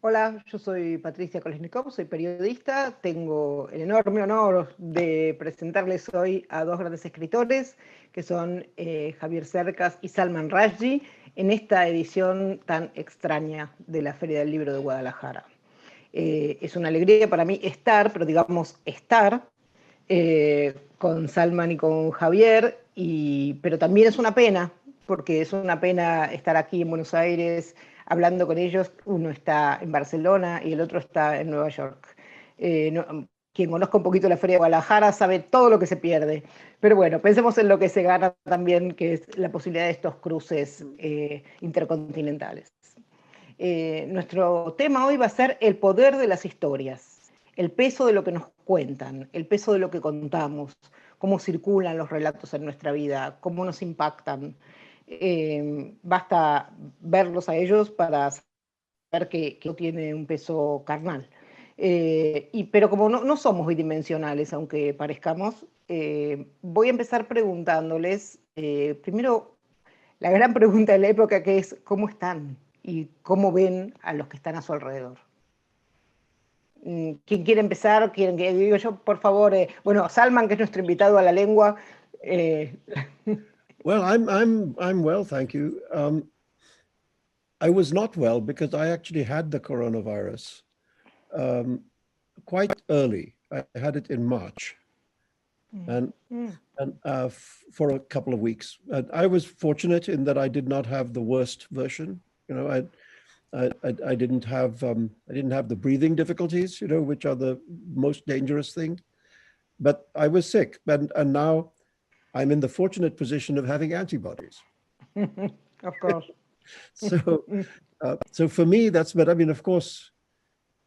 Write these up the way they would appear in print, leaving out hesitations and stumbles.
Hola, yo soy Patricia Kolesnikov, soy periodista. Tengo el enorme honor de presentarles hoy a dos grandes escritores, que son Javier Cercas y Salman Rushdie, en esta edición tan extraña de la Feria del Libro de Guadalajara. Es una alegría para mí estar, pero digamos estar, con Salman y con Javier, pero también es una pena, porque es una pena estar aquí en Buenos Aires hablando con ellos. Uno está en Barcelona y el otro está en Nueva York. Quien conozca un poquito la Feria de Guadalajara sabe todo lo que se pierde. Pero bueno, pensemos en lo que se gana también, que es la posibilidad de estos cruces intercontinentales. Nuestro tema hoy va a ser el poder de las historias, el peso de lo que nos cuentan, el peso de lo que contamos, cómo circulan los relatos en nuestra vida, cómo nos impactan. Basta verlos a ellos para saber que no tiene un peso carnal. Pero como no somos bidimensionales, aunque parezcamos, voy a empezar preguntándoles, primero, la gran pregunta de la época, que es ¿cómo están? Y cómo ven a los que están a su alrededor. ¿Quién quiere empezar? ¿Quieren que digo yo? Por favor, bueno, Salman, que es nuestro invitado a la lengua. Well, I'm well, thank you. I was not well because I actually had the coronavirus quite early. I had it in March, and for a couple of weeks. I was fortunate in that I did not have the worst version. You know, I didn't have the breathing difficulties, you know, which are the most dangerous thing. But I was sick, and now I'm in the fortunate position of having antibodies. Of course. So for me, but I mean, of course,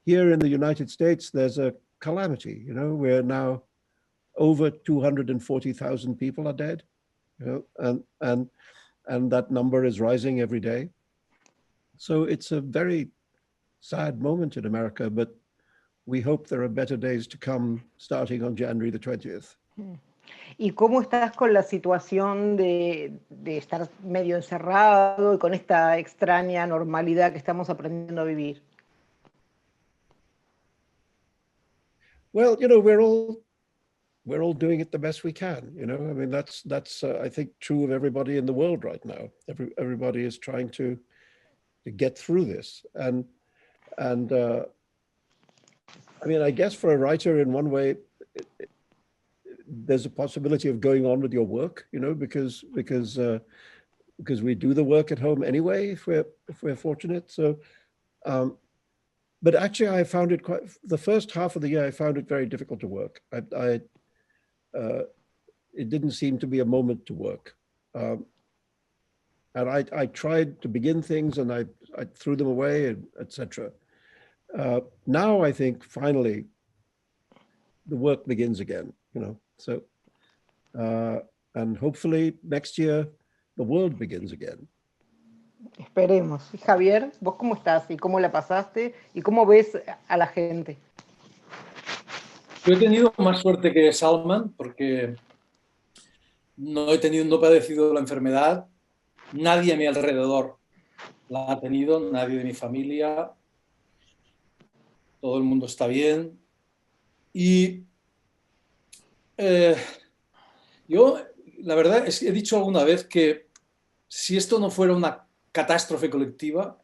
here in the United States, there's a calamity. You know, where now over 240,000 people are dead, you know, and that number is rising every day. So it's a very sad moment in America, but we hope there are better days to come starting on January the 20th. ¿Y cómo estás con la situación de estar medio encerrado y con esta extraña normalidad que estamos aprendiendo a vivir? Well, you know, we're all doing it the best we can. You know, I mean, that's I think true of everybody in the world right now. Everybody is trying to get through this, and I mean, I guess for a writer, in one way, there's a possibility of going on with your work, you know, because we do the work at home anyway, if we're fortunate. So, but actually, I found it the first half of the year, I found it very difficult to work. It didn't seem to be a moment to work. And I tried to begin things and I threw them away, etc. Now I think finally the work begins again, you know. So, and hopefully next year the world begins again. Esperemos. Y Javier, ¿vos cómo estás? ¿Y cómo la pasaste? ¿Y cómo ves a la gente? Yo he tenido más suerte que Salman porque no he padecido la enfermedad. Nadie a mi alrededor la ha tenido, nadie de mi familia. Todo el mundo está bien. Y yo, la verdad, he dicho alguna vez que si esto no fuera una catástrofe colectiva,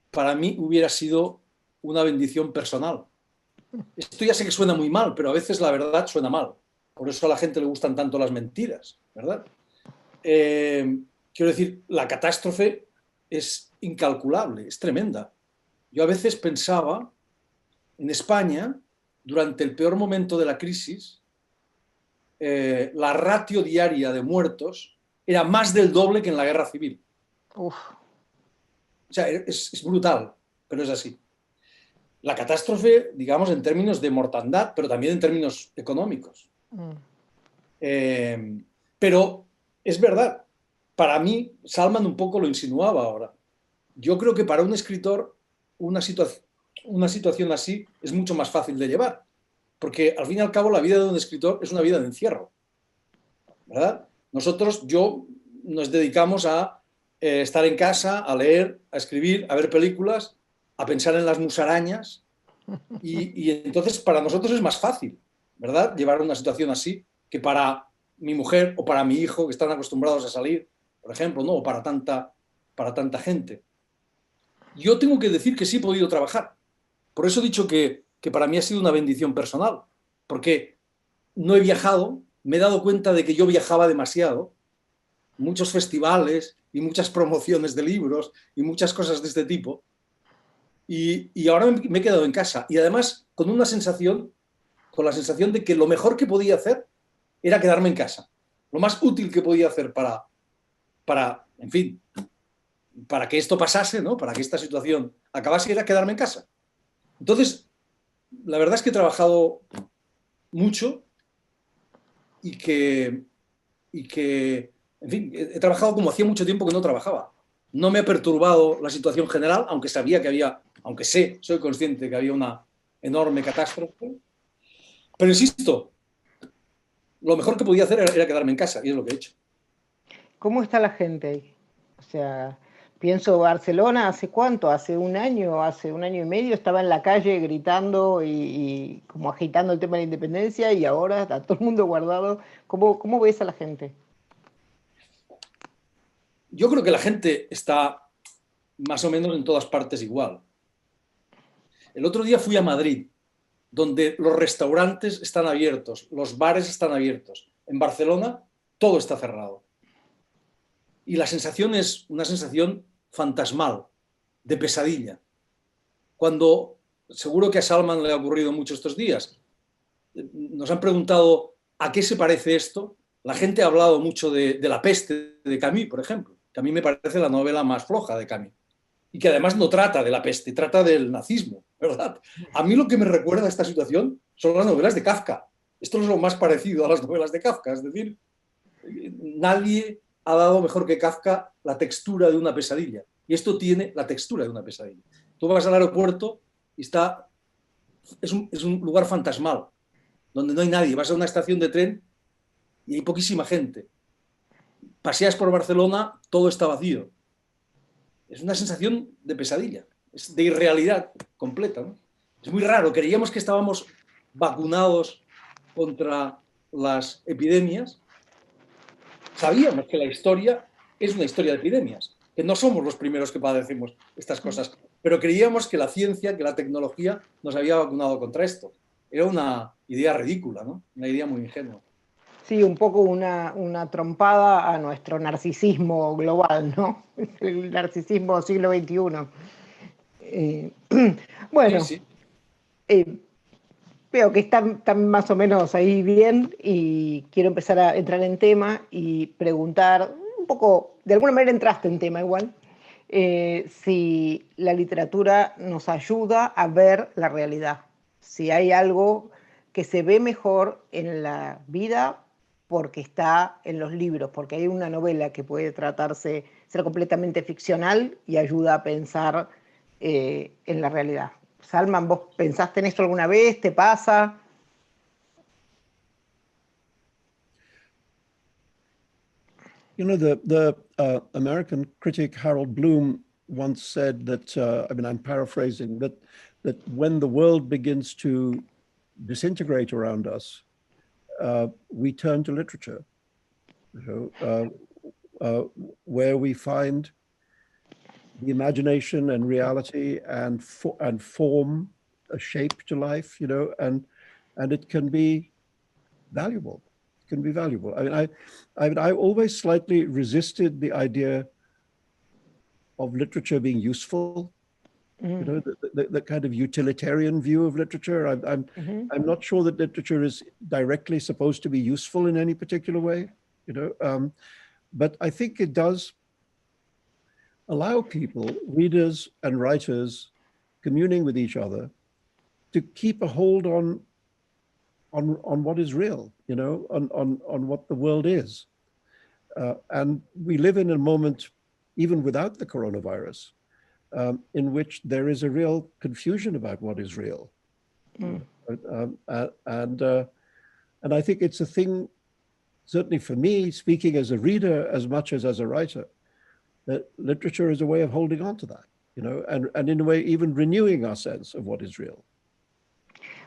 para mí hubiera sido una bendición personal. Esto ya sé que suena muy mal, pero a veces la verdad suena mal. Por eso a la gente le gustan tanto las mentiras, ¿verdad? Quiero decir, la catástrofe es incalculable, es tremenda. Yo a veces pensaba, en España, durante el peor momento de la crisis, la ratio diaria de muertos era más del doble que en la guerra civil. Uf. O sea, es brutal, pero es así. La catástrofe, digamos, en términos de mortandad, pero también en términos económicos. Pero es verdad, para mí, Salman un poco lo insinuaba ahora. Yo creo que para un escritor una situación así es mucho más fácil de llevar, porque al fin y al cabo la vida de un escritor es una vida de encierro, ¿verdad? Nosotros, nos dedicamos a estar en casa, a leer, a escribir, a ver películas, a pensar en las musarañas y entonces para nosotros es más fácil, ¿verdad? Llevar una situación así que para mi mujer o para mi hijo que están acostumbrados a salir, por ejemplo, ¿no? O para tanta gente. Yo tengo que decir que sí he podido trabajar. Por eso he dicho que para mí ha sido una bendición personal, porque no he viajado, me he dado cuenta de que yo viajaba demasiado, muchos festivales y muchas promociones de libros y muchas cosas de este tipo, y ahora me he quedado en casa. Y además con la sensación de que lo mejor que podía hacer era quedarme en casa. Lo más útil que podía hacer en fin, para que esto pasase, ¿no? Para que esta situación acabase, era quedarme en casa. Entonces, la verdad es que he trabajado mucho y que, en fin, he trabajado como hacía mucho tiempo que no trabajaba. No me ha perturbado la situación general, aunque sabía que había, aunque soy consciente de que había una enorme catástrofe. Pero insisto, lo mejor que podía hacer era quedarme en casa, y es lo que he hecho. ¿Cómo está la gente ahí? O sea, pienso Barcelona, ¿hace cuánto? ¿Hace un año y medio? Estaba en la calle gritando y como agitando el tema de la independencia y ahora está todo el mundo guardado. ¿Cómo ves a la gente? Yo creo que la gente está más o menos en todas partes igual. El otro día fui a Madrid, donde los restaurantes están abiertos, los bares están abiertos. En Barcelona todo está cerrado. Y la sensación es una sensación fantasmal, de pesadilla. Cuando, seguro que a Salman le ha ocurrido mucho estos días, nos han preguntado a qué se parece esto. La gente ha hablado mucho de La peste de Camus, por ejemplo, que a mí me parece la novela más floja de Camus. Y que además no trata de la peste, trata del nazismo, ¿verdad? A mí lo que me recuerda a esta situación son las novelas de Kafka. Esto es lo más parecido a las novelas de Kafka, es decir, nadie ha dado mejor que Kafka la textura de una pesadilla. Y esto tiene la textura de una pesadilla. Tú vas al aeropuerto y es un lugar fantasmal, donde no hay nadie. Vas a una estación de tren y hay poquísima gente. Paseas por Barcelona, todo está vacío. Es una sensación de pesadilla, es de irrealidad completa, ¿no? Es muy raro, creíamos que estábamos vacunados contra las epidemias, sabíamos que la historia es una historia de epidemias, que no somos los primeros que padecemos estas cosas, pero creíamos que la ciencia, que la tecnología nos había vacunado contra esto. Era una idea ridícula, ¿no? Una idea muy ingenua. Sí, un poco una trompada a nuestro narcisismo global, ¿no? El narcisismo siglo XXI. Bueno, Sí, sí. veo que están más o menos ahí bien y quiero empezar a entrar en tema y preguntar un poco, de alguna manera entraste en tema igual, si la literatura nos ayuda a ver la realidad, si hay algo que se ve mejor en la vida porque está en los libros, porque hay una novela que puede ser completamente ficcional y ayuda a pensar en la realidad. Salman, ¿vos pensaste en esto alguna vez? ¿Te pasa? You know, the American critic Harold Bloom once said that, I mean, I'm paraphrasing, that when the world begins to disintegrate around us, we turn to literature, you know, where we find the imagination and reality and form a shape to life, you know, and it can be valuable. It can be valuable. I mean, I always slightly resisted the idea of literature being useful. You know, the kind of utilitarian view of literature. I'm not sure that literature is directly supposed to be useful in any particular way. You know, but I think it does allow people, readers and writers, communing with each other, to keep a hold on what is real, you know, on what the world is. And we live in a moment, even without the coronavirus, in which there is a real confusion about what is real. And I think it's a thing, certainly for me, speaking as a reader as much as a writer, that literature is a way of holding on to that. you know, and in a way even renewing our sense of what is real.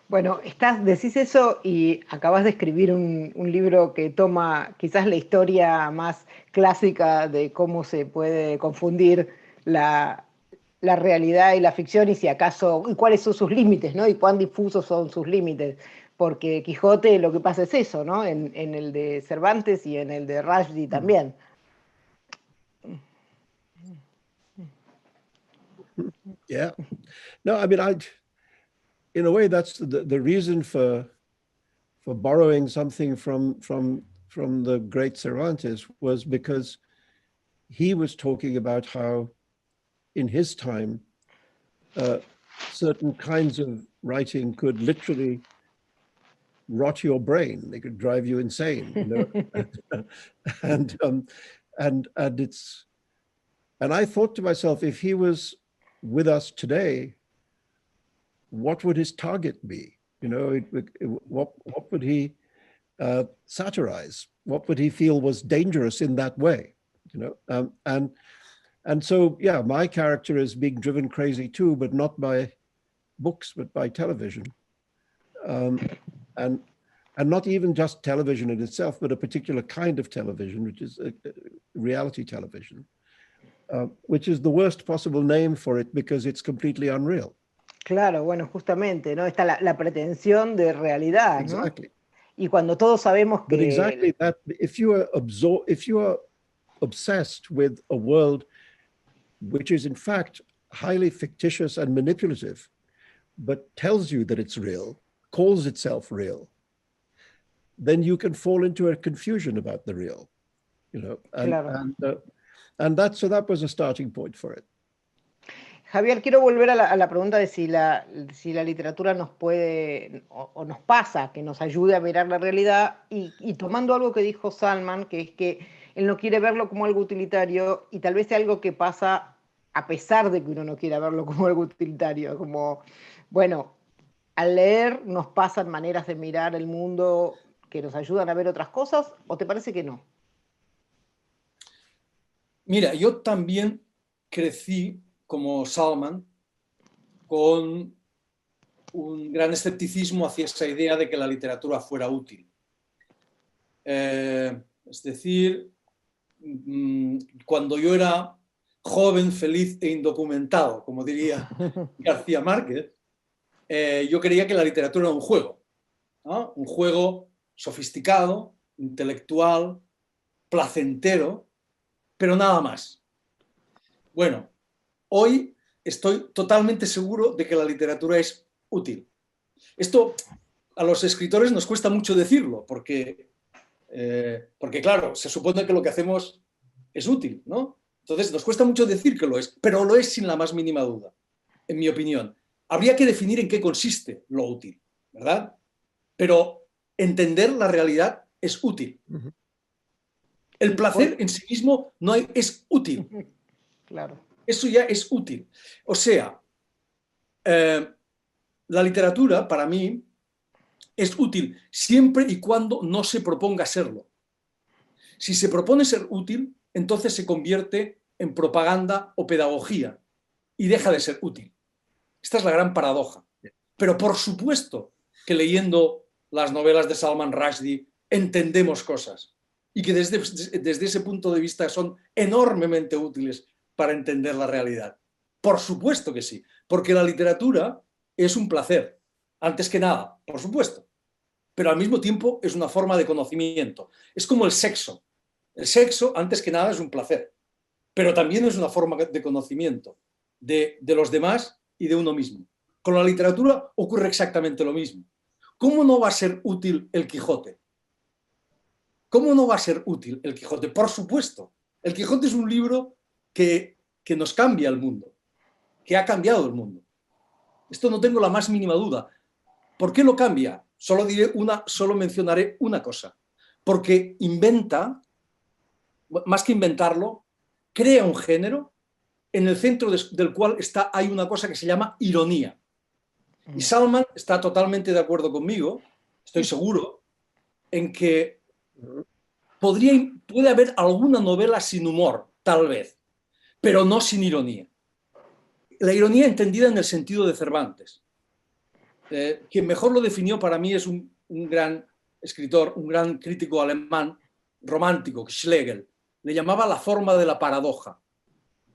Bueno, decís eso y acabas de escribir un libro que toma quizás la historia más clásica de cómo se puede confundir la realidad y la ficción y si acaso, y cuáles son sus límites, ¿no? Y cuán difusos son sus límites. Porque Quijote lo que pasa es eso, ¿no? En el de Cervantes y en el de Rushdie también. Yeah. No, I mean, in a way, that's the reason for borrowing something from the great Cervantes was because he was talking about how in his time, certain kinds of writing could literally rot your brain. They could drive you insane, you know? and I thought to myself, if he was with us today, what would his target be? You know, what would he satirize? What would he feel was dangerous in that way? You know, and so, yeah, my character is being driven crazy too, but not by books, but by television. And not even just television in itself, but a particular kind of television, which is reality television, which is the worst possible name for it because it's completely unreal. Claro, bueno, justamente, ¿no? Está la pretensión de realidad, ¿no? Exactly. Y cuando todos sabemos que... But exactly that, if you are obsessed with a world which is in fact highly fictitious and manipulative, but tells you that it's real, calls itself real, then you can fall into a confusion about the real, you know, and that was a starting point for it. Javier, quiero volver a la pregunta de si la literatura nos puede o nos pasa, que nos ayude a mirar la realidad y tomando algo que dijo Salman, que es que él no quiere verlo como algo utilitario y tal vez sea algo que pasa a pesar de que uno no quiera verlo como algo utilitario, como, bueno, al leer nos pasan maneras de mirar el mundo que nos ayudan a ver otras cosas, ¿o te parece que no? Mira, yo también crecí como Salman, con un gran escepticismo hacia esa idea de que la literatura fuera útil. Es decir, cuando yo era joven, feliz e indocumentado, como diría García Márquez, yo creía que la literatura era un juego, ¿no? Un juego sofisticado, intelectual, placentero, pero nada más. Bueno, hoy estoy totalmente seguro de que la literatura es útil. Esto a los escritores nos cuesta mucho decirlo, porque claro, se supone que lo que hacemos es útil, ¿no? Entonces nos cuesta mucho decir que lo es, pero lo es sin la más mínima duda, en mi opinión. Habría que definir en qué consiste lo útil, ¿verdad? Pero entender la realidad es útil. El placer en sí mismo es útil. Claro. Eso ya es útil. O sea, la literatura para mí es útil siempre y cuando no se proponga serlo. Si se propone ser útil, entonces se convierte en propaganda o pedagogía y deja de ser útil. Esta es la gran paradoja. Pero por supuesto que leyendo las novelas de Salman Rushdie entendemos cosas y que desde ese punto de vista son enormemente útiles para entender la realidad. Por supuesto que sí, porque la literatura es un placer, antes que nada, por supuesto, pero al mismo tiempo es una forma de conocimiento. Es como el sexo. El sexo, antes que nada, es un placer, pero también es una forma de conocimiento de los demás y de uno mismo. Con la literatura ocurre exactamente lo mismo. ¿Cómo no va a ser útil el Quijote? ¿Cómo no va a ser útil el Quijote? Por supuesto. El Quijote es un libro que nos cambia el mundo, que ha cambiado el mundo. Esto no tengo la más mínima duda. ¿Por qué lo cambia? Solo mencionaré una cosa. Porque inventa, más que inventarlo, crea un género en el centro del cual hay una cosa que se llama ironía. Y Salman está totalmente de acuerdo conmigo, estoy seguro, en que puede haber alguna novela sin humor, tal vez, pero no sin ironía. la ironía entendida en el sentido de Cervantes. Quien mejor lo definió para mí es un gran escritor, un gran crítico alemán romántico, Schlegel. Le llamaba la forma de la paradoja,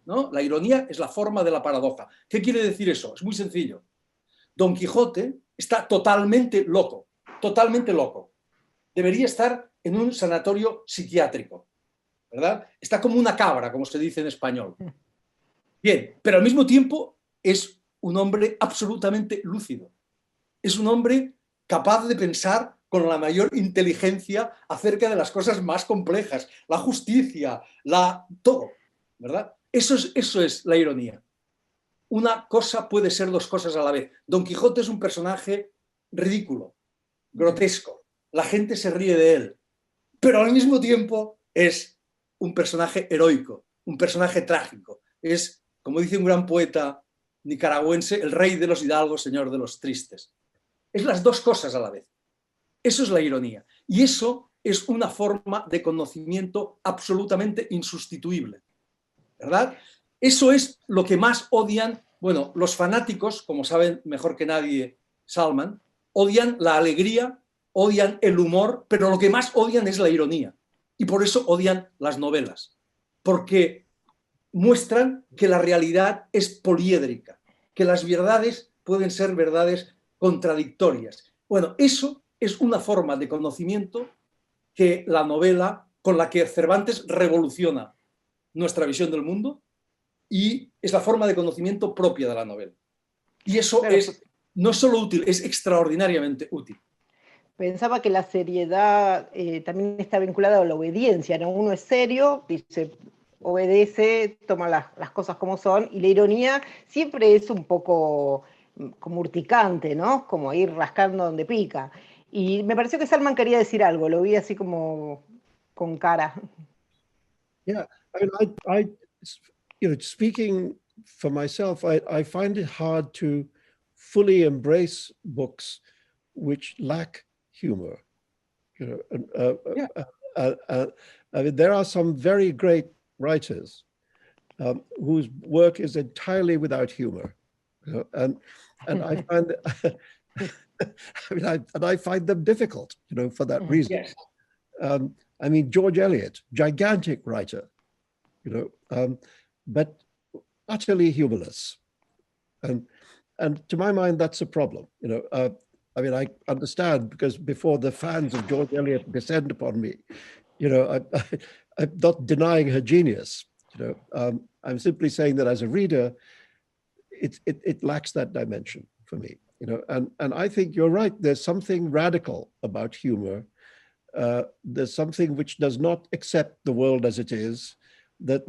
¿no? La ironía es la forma de la paradoja. ¿Qué quiere decir eso? Es muy sencillo. Don Quijote está totalmente loco, totalmente loco. Debería estar en un sanatorio psiquiátrico, ¿verdad? Está como una cabra, como se dice en español. Bien, pero al mismo tiempo es un hombre absolutamente lúcido. Es un hombre capaz de pensar con la mayor inteligencia acerca de las cosas más complejas, la justicia, todo, ¿verdad? Eso es la ironía. Una cosa puede ser dos cosas a la vez. Don Quijote es un personaje ridículo, grotesco. La gente se ríe de él, pero al mismo tiempo es un personaje heroico, un personaje trágico. Es, como dice un gran poeta nicaragüense, el rey de los hidalgos, señor de los tristes. Es las dos cosas a la vez. Eso es la ironía. Y eso es una forma de conocimiento absolutamente insustituible, ¿verdad? Eso es lo que más odian, bueno, los fanáticos, como saben mejor que nadie Salman, odian la alegría, odian el humor, pero lo que más odian es la ironía. Y por eso odian las novelas, porque muestran que la realidad es poliédrica, que las verdades pueden ser verdades contradictorias. Bueno, eso es una forma de conocimiento que la novela, con la que Cervantes revoluciona nuestra visión del mundo, y es la forma de conocimiento propia de la novela. Y eso claro, es no solo útil, es extraordinariamente útil. Pensaba que la seriedad también está vinculada a la obediencia, ¿no? Uno es serio, dice, obedece, toma las cosas como son, y la ironía siempre es un poco como urticante, ¿no? Como ir rascando donde pica. Y me pareció que Salman quería decir algo, lo vi así como con cara. Yeah, I speaking for myself, I find it hard to fully embrace books which lack humor. I mean, there are some very great writers whose work is entirely without humor, and I find I find them difficult, for that reason. Yes. I mean, George Eliot, gigantic writer, but utterly humorless, and to my mind, that's a problem. I mean, I understand, because before the fans of George Eliot descend upon me, I'm not denying her genius. I'm simply saying that as a reader, it lacks that dimension for me. And I think you're right. There's something radical about humor. There's something which does not accept the world as it is, that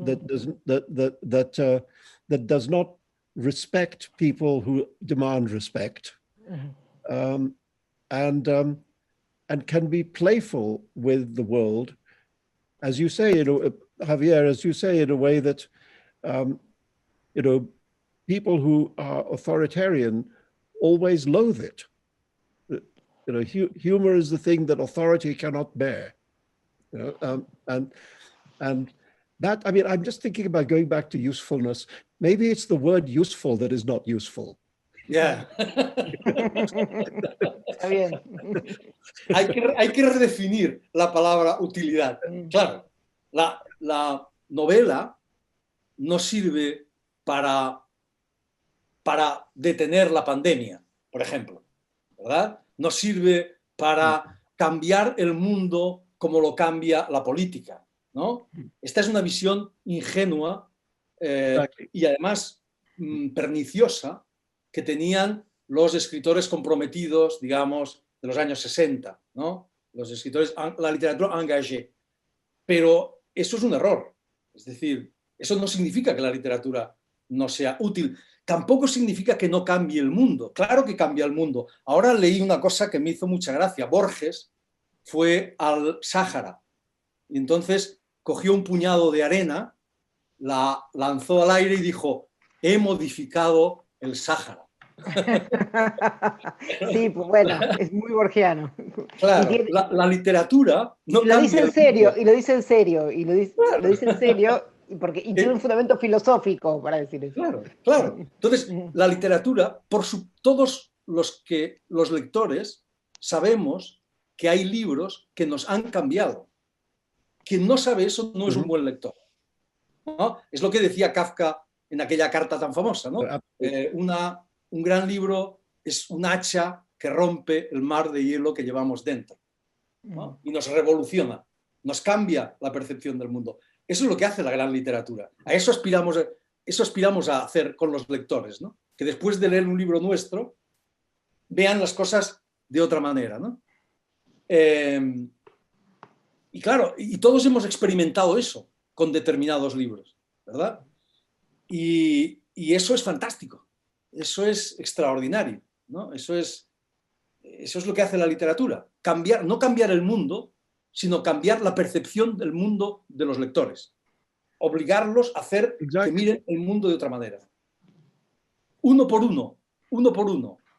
does not respect people who demand respect. Mm-hmm. And can be playful with the world, as you say, Javier, as you say, in a way that, people who are authoritarian always loathe it. Humor is the thing that authority cannot bear. And that, I mean, I'm just thinking about going back to usefulness. Maybe it's the word useful that is not useful. Yeah. Está bien. Hay que redefinir la palabra utilidad. Claro, la novela no sirve para detener la pandemia, por ejemplo, ¿verdad? No sirve para cambiar el mundo como lo cambia la política, ¿no? Esta es una visión ingenua y además perniciosa que tenían los escritores comprometidos, digamos, de los años 60, ¿no? Los escritores, la literatura engagée. Pero eso es un error. Es decir, eso no significa que la literatura no sea útil. Tampoco significa que no cambie el mundo. Claro que cambia el mundo. Ahora leí una cosa que me hizo mucha gracia. Borges fue al Sáhara y entonces cogió un puñado de arena, la lanzó al aire y dijo: he modificado el Sáhara. Sí, pues bueno, es muy borgiano. Claro, la literatura no lo dice en serio, mundo. y lo dice en serio, y lo dice en serio, y tiene un fundamento filosófico para decir eso. Claro, claro. Entonces, la literatura, todos los lectores sabemos que hay libros que nos han cambiado. Quien no sabe eso no es un buen lector, ¿no? Es lo que decía Kafka en aquella carta tan famosa, ¿no? Un gran libro es un hacha que rompe el mar de hielo que llevamos dentro, ¿no? Y nos revoluciona, nos cambia la percepción del mundo. Eso es lo que hace la gran literatura. A eso aspiramos a hacer con los lectores, ¿no? Que después de leer un libro nuestro vean las cosas de otra manera, ¿no? Y claro, y todos hemos experimentado eso con determinados libros, ¿verdad? Y eso es fantástico, eso es extraordinario, ¿no? Eso es lo que hace la literatura, no cambiar el mundo, sino cambiar la percepción del mundo de los lectores, obligarlos a hacer que miren el mundo de otra manera. Uno por uno,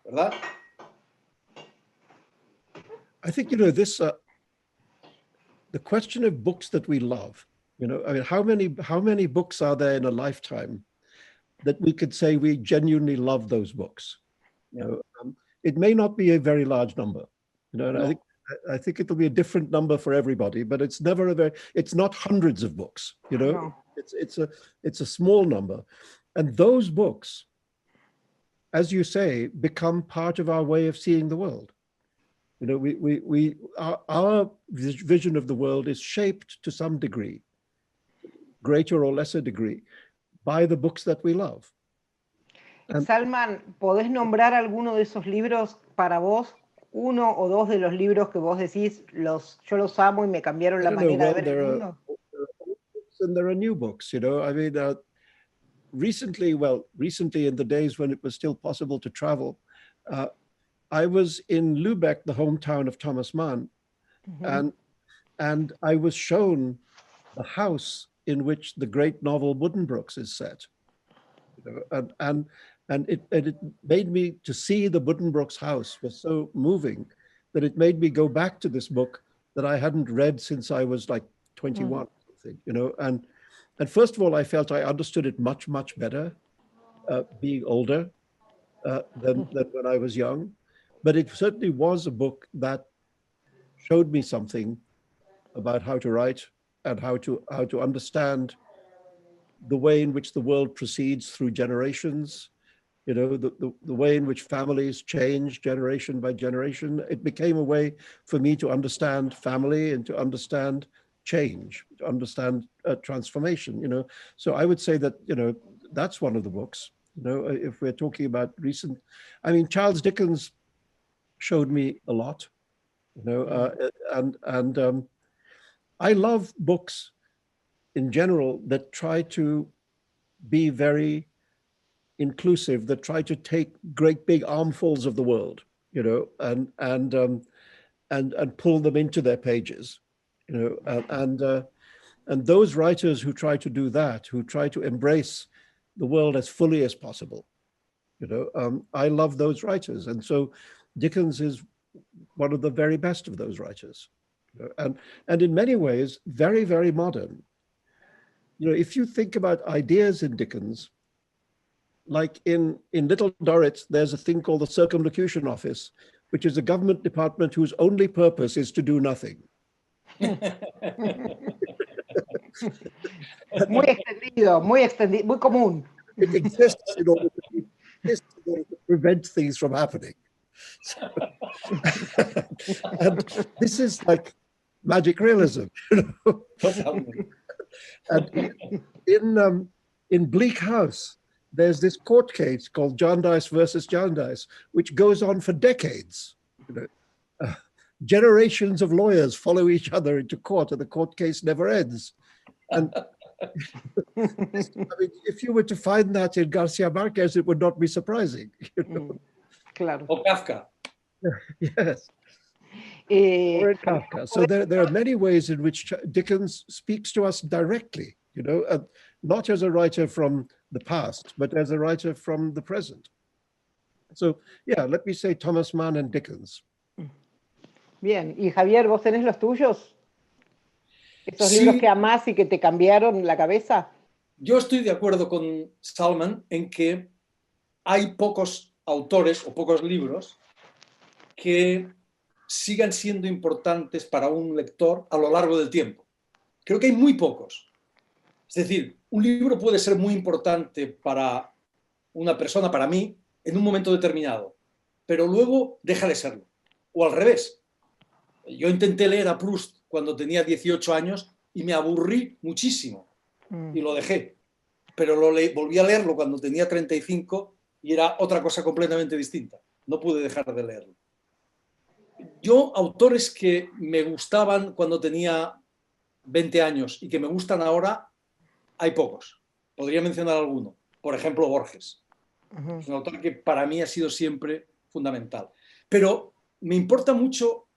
¿verdad? I think, this, the question of books that we love, I mean, how many books are there in a lifetime that we could say we genuinely love those books? Yeah. It may not be a very large number, and No. I think it'll be a different number for everybody, but it's never it's not hundreds of books, No. It's a small number. And those books, as you say, become part of our way of seeing the world. Our vision of the world is shaped to some degree, greater or lesser degree, by the books that we love. Salman, ¿podés nombrar alguno de esos libros para vos? Uno o dos de los libros que vos decís, yo los amo y me cambiaron la manera de ver el mundo. And there are new books, I mean, recently in the days when it was still possible to travel, I was in Lübeck, the hometown of Thomas Mann, and I was shown the house in which the great novel Buddenbrooks is set. And it made me, to see the Buddenbrooks house was so moving that it made me go back to this book that I hadn't read since I was like 21, and first of all, I felt I understood it much, much better being older than when I was young. But it certainly was a book that showed me something about how to write and how to understand the way in which the world proceeds through generations, the way in which families change generation by generation. It became a way for me to understand family and to understand change, to understand transformation, So I would say that, that's one of the books, if we're talking about recent. I mean, Charles Dickens showed me a lot, and I love books in general that try to be very inclusive, that try to take great big armfuls of the world, and pull them into their pages, and those writers who try to do that, who try to embrace the world as fully as possible, I love those writers, and so Dickens is one of the very best of those writers, and in many ways very, very modern. If you think about ideas in Dickens, like in Little Dorrit, there's a thing called the Circumlocution Office, which is a government department whose only purpose is to do nothing. Muy extendido, muy común. It exists in order to prevent things from happening. So, and this is like magic realism, And in Bleak House, there's this court case called Jarndyce versus Jarndyce, which goes on for decades. Generations of lawyers follow each other into court, and the court case never ends. And I mean, if you were to find that in Garcia Marquez, it would not be surprising. Claro. O Kafka. Yes. Or in Kafka. So there are many ways in which Dickens speaks to us directly, not as a writer from the past, but as a writer from the present. So, yeah, let me say Thomas Mann and Dickens. Bien, y Javier, ¿vos tenés los tuyos? ¿Esos libros que amás y que te cambiaron la cabeza? yo estoy de acuerdo con Salman en que hay pocos autores o pocos libros que sigan siendo importantes para un lector a lo largo del tiempo. Creo que hay muy pocos. Es decir, un libro puede ser muy importante para una persona, para mí, en un momento determinado, pero luego deja de serlo. O al revés. Yo intenté leer a Proust cuando tenía 18 años y me aburrí muchísimo y lo dejé. Pero volví a leerlo cuando tenía 35 y era otra cosa completamente distinta. No pude dejar de leerlo. Yo, autores que me gustaban cuando tenía 20 años y que me gustan ahora, hay pocos. Podría mencionar alguno. Por ejemplo, Borges. Es un autor que para mí ha sido siempre fundamental. Pero me importa mucho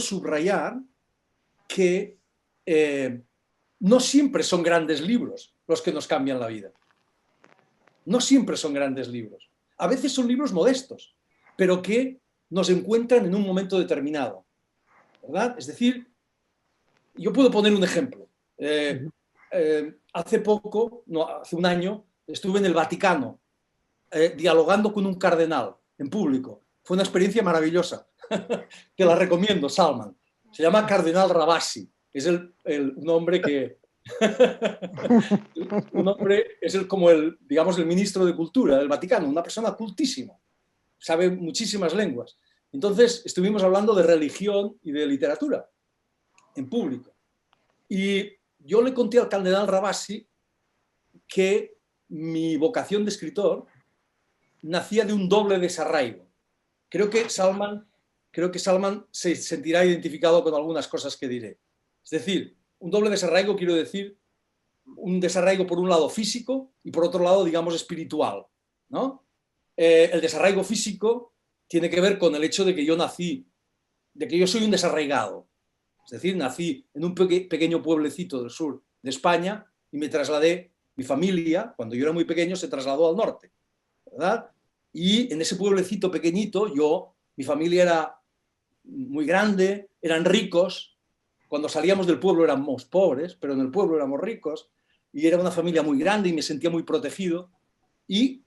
subrayar que no siempre son grandes libros los que nos cambian la vida. No siempre son grandes libros. A veces son libros modestos, pero que nos encuentran en un momento determinado, ¿verdad? Es decir, yo puedo poner un ejemplo. Hace poco, no, hace un año, estuve en el Vaticano dialogando con un cardenal en público. Fue una experiencia maravillosa, que la recomiendo, Salman. Se llama Cardenal Rabasi. Es un hombre que... un hombre es como digamos, el ministro de Cultura del Vaticano, una persona cultísima, sabe muchísimas lenguas. Entonces estuvimos hablando de religión y de literatura en público. Y yo le conté al cardenal Rabasi que mi vocación de escritor nacía de un doble desarraigo. Creo que Salman se sentirá identificado con algunas cosas que diré. Es decir, un doble desarraigo, quiero decir, un desarraigo por un lado físico y por otro lado, digamos, espiritual, ¿no? El desarraigo físico tiene que ver con el hecho de que yo soy un desarraigado. Es decir, nací en un pequeño pueblecito del sur de España y me trasladé, mi familia, cuando yo era muy pequeño, se trasladó al norte, ¿verdad? Y en ese pueblecito pequeñito, mi familia era muy grande, eran ricos. Cuando salíamos del pueblo éramos pobres, pero en el pueblo éramos ricos. Y era una familia muy grande y me sentía muy protegido. Y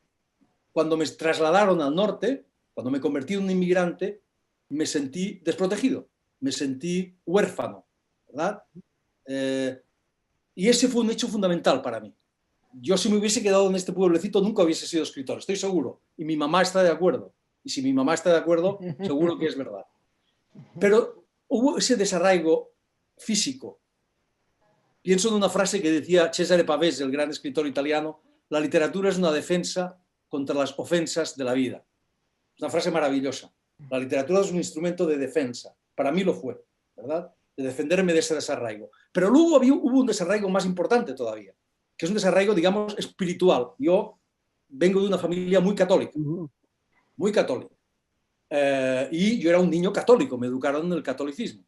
cuando me trasladaron al norte, cuando me convertí en un inmigrante, me sentí desprotegido, me sentí huérfano, ¿verdad? Y ese fue un hecho fundamental para mí. Yo, si me hubiese quedado en este pueblecito, nunca hubiese sido escritor, estoy seguro. Y mi mamá está de acuerdo. Y si mi mamá está de acuerdo, seguro que es verdad. Pero hubo ese desarraigo físico. Pienso en una frase que decía Cesare Pavese, el gran escritor italiano: la literatura es una defensa contra las ofensas de la vida. Es una frase maravillosa. La literatura es un instrumento de defensa. Para mí lo fue, ¿verdad? De defenderme de ese desarraigo. Pero luego hubo un desarraigo más importante todavía, que es un desarraigo, digamos, espiritual. Yo vengo de una familia muy católica, muy católica. Y yo era un niño católico, me educaron en el catolicismo.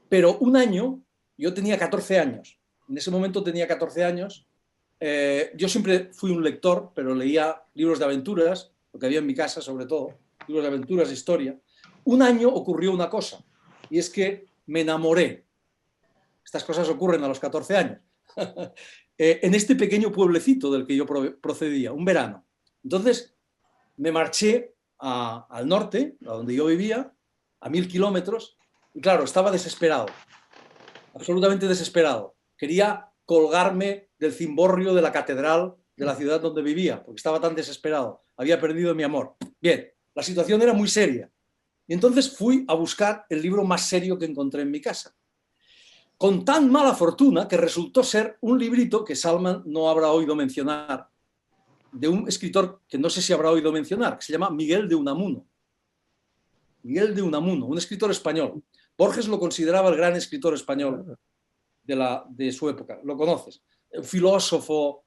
Pero un año, yo tenía 14 años, en ese momento tenía 14 años, yo siempre fui un lector, pero leía libros de aventuras, lo que había en mi casa sobre todo, libros de aventuras, historia. Un año ocurrió una cosa, y es que me enamoré. Estas cosas ocurren a los 14 años. En este pequeño pueblecito del que yo procedía, un verano. Entonces me marché al norte, a donde yo vivía, a 1000 kilómetros, y claro, estaba desesperado, absolutamente desesperado. Quería colgarme del cimborrio de la catedral de la ciudad donde vivía, porque estaba tan desesperado, había perdido mi amor. Bien, la situación era muy seria. Y entonces fui a buscar el libro más serio que encontré en mi casa, con tan mala fortuna que resultó ser un librito que Salman no habrá oído mencionar, de un escritor que no sé si habrá oído mencionar, que se llama Miguel de Unamuno. Miguel de Unamuno, un escritor español. Borges lo consideraba el gran escritor español de su época. Lo conoces. Un filósofo,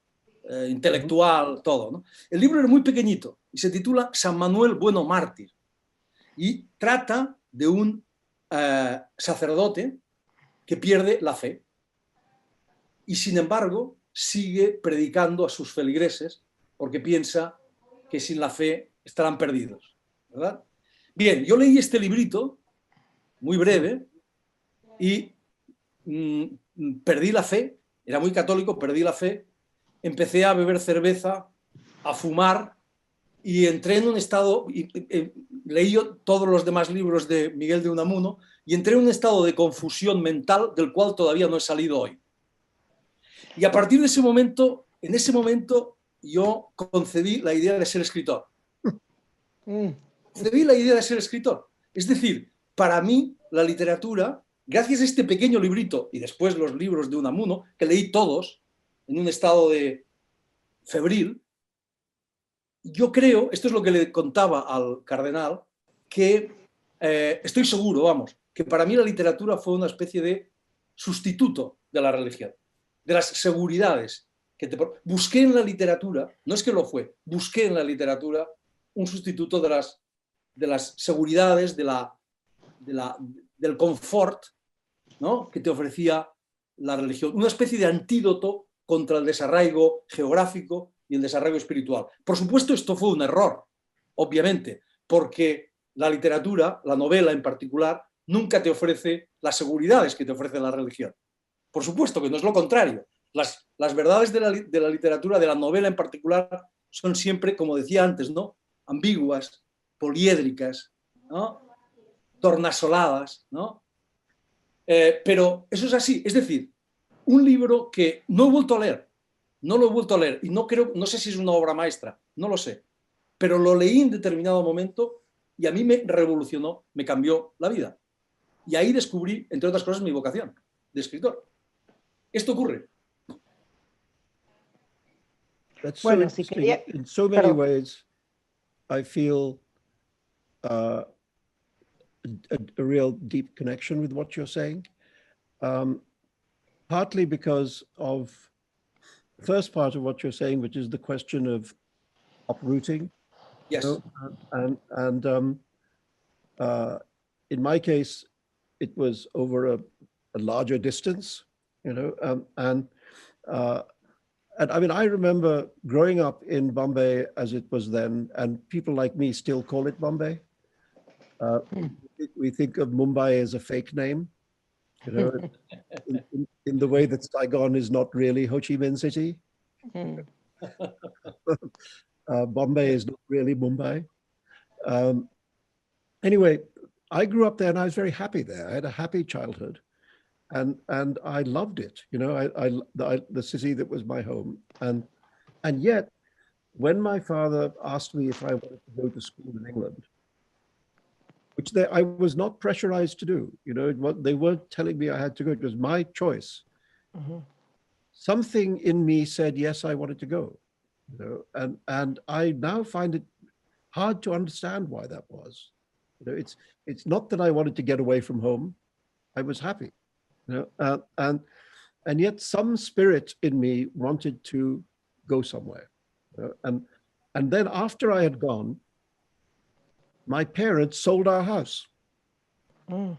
intelectual, todo, ¿no? El libro era muy pequeñito y se titula San Manuel Bueno Mártir. Y trata de un sacerdote que pierde la fe y, sin embargo, sigue predicando a sus feligreses porque piensa que sin la fe estarán perdidos, ¿verdad? Bien, yo leí este librito, muy breve, y perdí la fe era muy católico, perdí la fe, empecé a beber cerveza, a fumar, y entré en un estado, leí yo todos los demás libros de Miguel de Unamuno, y entré en un estado de confusión mental del cual todavía no he salido hoy. Y a partir de ese momento, en ese momento, yo concebí la idea de ser escritor. Concebí la idea de ser escritor. Es decir, para mí, la literatura, gracias a este pequeño librito, y después los libros de Unamuno, que leí todos, en un estado de febril, yo creo, esto es lo que le contaba al cardenal, que estoy seguro, vamos, que para mí la literatura fue una especie de sustituto de la religión, de las seguridades que busqué en la literatura, no es que lo fue, busqué en la literatura un sustituto de las seguridades, del confort, ¿no?, que te ofrecía la religión, una especie de antídoto contra el desarraigo geográfico y el desarraigo espiritual. Por supuesto, esto fue un error, obviamente, porque la literatura, la novela en particular, nunca te ofrece las seguridades que te ofrece la religión. Por supuesto que no es lo contrario. Las verdades de la literatura, de la novela en particular, son siempre, como decía antes, ¿no?, ambiguas, poliédricas, ¿no?, tornasoladas, ¿no? Pero eso es así. Es decir, un libro que no he vuelto a leer, no lo he vuelto a leer, y no sé si es una obra maestra, no lo sé, pero lo leí en determinado momento y a mí me revolucionó, me cambió la vida. Y ahí descubrí, entre otras cosas, mi vocación de escritor. Esto ocurre. That's so interesting. In so many ways, I feel a real deep connection with what you're saying. Partly because of the first part of what you're saying, which is the question of uprooting. Yes. You know? In my case, it was over a larger distance, you know, and I mean, I remember growing up in Bombay as it was then, and people like me still call it Bombay. We think of Mumbai as a fake name, you know, in the way that Saigon is not really Ho Chi Minh City. Bombay is not really Mumbai. Anyway, I grew up there and I was very happy there. I had a happy childhood, and I loved it. You know, the city that was my home, and yet, when my father asked me if I wanted to go to school in England, which I was not pressurized to do, you know, they weren't telling me I had to go. It was my choice. Something in me said yes, I wanted to go. You know, and I now find it hard to understand why that was. You know, it's not that I wanted to get away from home. I was happy, you know, and yet some spirit in me wanted to go somewhere. You know, and then after I had gone, my parents sold our house. You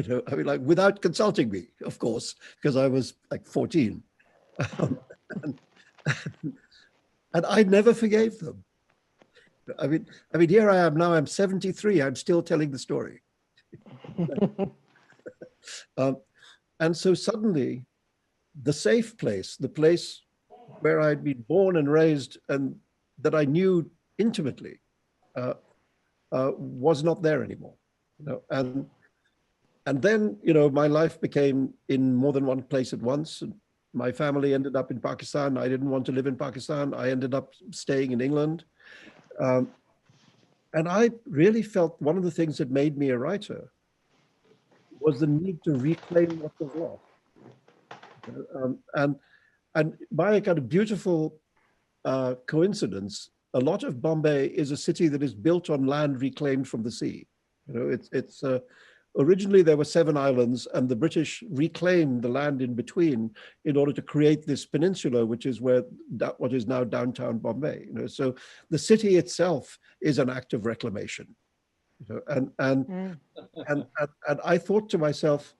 know, I mean, like without consulting me, of course, because I was like 14. And I never forgave them. I mean, here I am now, I'm 73, I'm still telling the story. And so suddenly, the safe place, the place where I'd been born and raised and that I knew intimately, was not there anymore. You know? And then, you know, my life became in more than one place at once. And my family ended up in Pakistan. I didn't want to live in Pakistan. I ended up staying in England. And I really felt one of the things that made me a writer was the need to reclaim what was lost. And by a kind of beautiful coincidence, a lot of Bombay is a city that is built on land reclaimed from the sea. You know, it's originally there were 7 islands, and the British reclaimed the land in between in order to create this peninsula, which is what is now downtown Bombay. You know, so the city itself is an act of reclamation. You know, and I thought to myself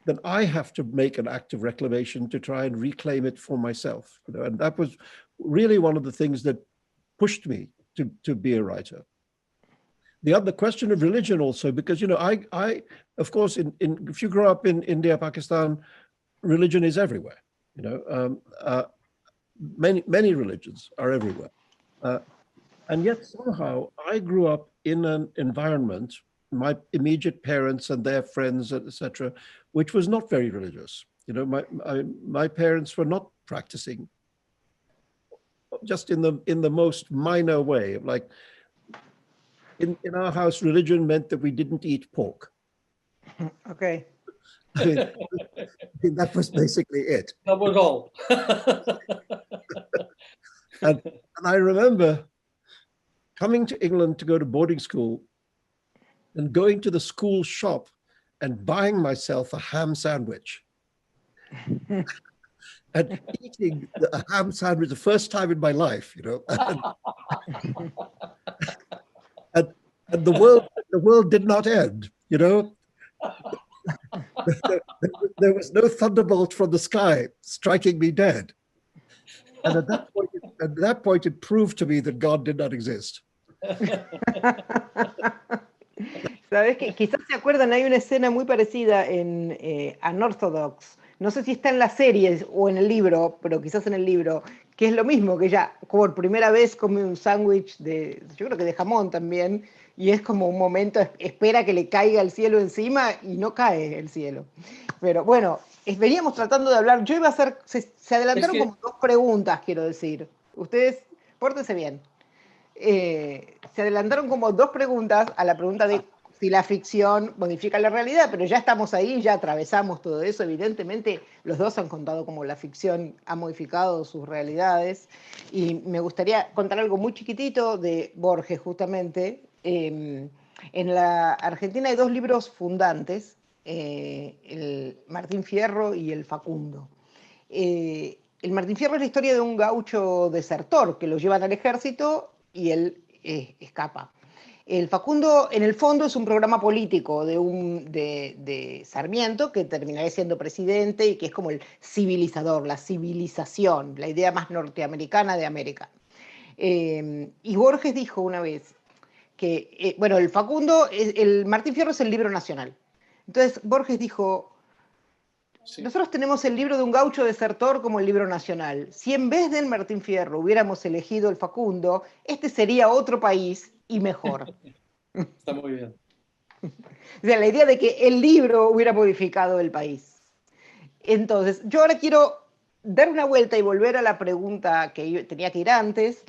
that I have to make an act of reclamation to try and reclaim it for myself. You know, and that was really one of the things that pushed me to be a writer. The other question of religion also, because, you know, I of course, if you grow up in India, Pakistan, religion is everywhere. You know, many religions are everywhere. And yet somehow I grew up in an environment, my immediate parents and their friends, etc., which was not very religious. You know, my parents were not practicing, just in the most minor way. Like in our house, religion meant that we didn't eat pork. Okay. I mean, that was basically it. That was all. And I remember coming to England to go to boarding school and going to the school shop and buying myself a ham sandwich. And eating a ham sandwich the first time in my life, you know. And the world did not end, you know. There was no thunderbolt from the sky striking me dead. And at that point, it proved to me that God did not exist. Sabes que quizás se acuerdan, hay una escena muy parecida en Unorthodox. No sé si está en la serie o en el libro, pero quizás en el libro, que es lo mismo, que ella por primera vez come un sándwich yo creo que de jamón también, y es como un momento, espera que le caiga el cielo encima y no cae el cielo. Pero bueno, veníamos tratando de hablar, yo iba a hacer, se adelantaron como dos preguntas, quiero decir. Ustedes, pórtense bien. Se adelantaron como dos preguntas a la pregunta de si la ficción modifica la realidad, pero ya estamos ahí, ya atravesamos todo eso. Evidentemente, los dos han contado cómo la ficción ha modificado sus realidades. Y me gustaría contar algo muy chiquitito de Borges, justamente. En la Argentina hay dos libros fundantes, el Martín Fierro y el Facundo. El Martín Fierro es la historia de un gaucho desertor que lo llevan al ejército y él escapa. El Facundo, en el fondo, es un programa político de Sarmiento, que terminará siendo presidente y que es como el civilizador, la civilización, la idea más norteamericana de América. Y Borges dijo una vez que, bueno, el Facundo, el Martín Fierro es el libro nacional. Entonces Borges dijo, sí, nosotros tenemos el libro de un gaucho desertor como el libro nacional. Si en vez del Martín Fierro hubiéramos elegido el Facundo, este sería otro país y mejor. Está muy bien. O sea, la idea de que el libro hubiera modificado el país. Entonces, yo ahora quiero dar una vuelta y volver a la pregunta que yo tenía que ir antes,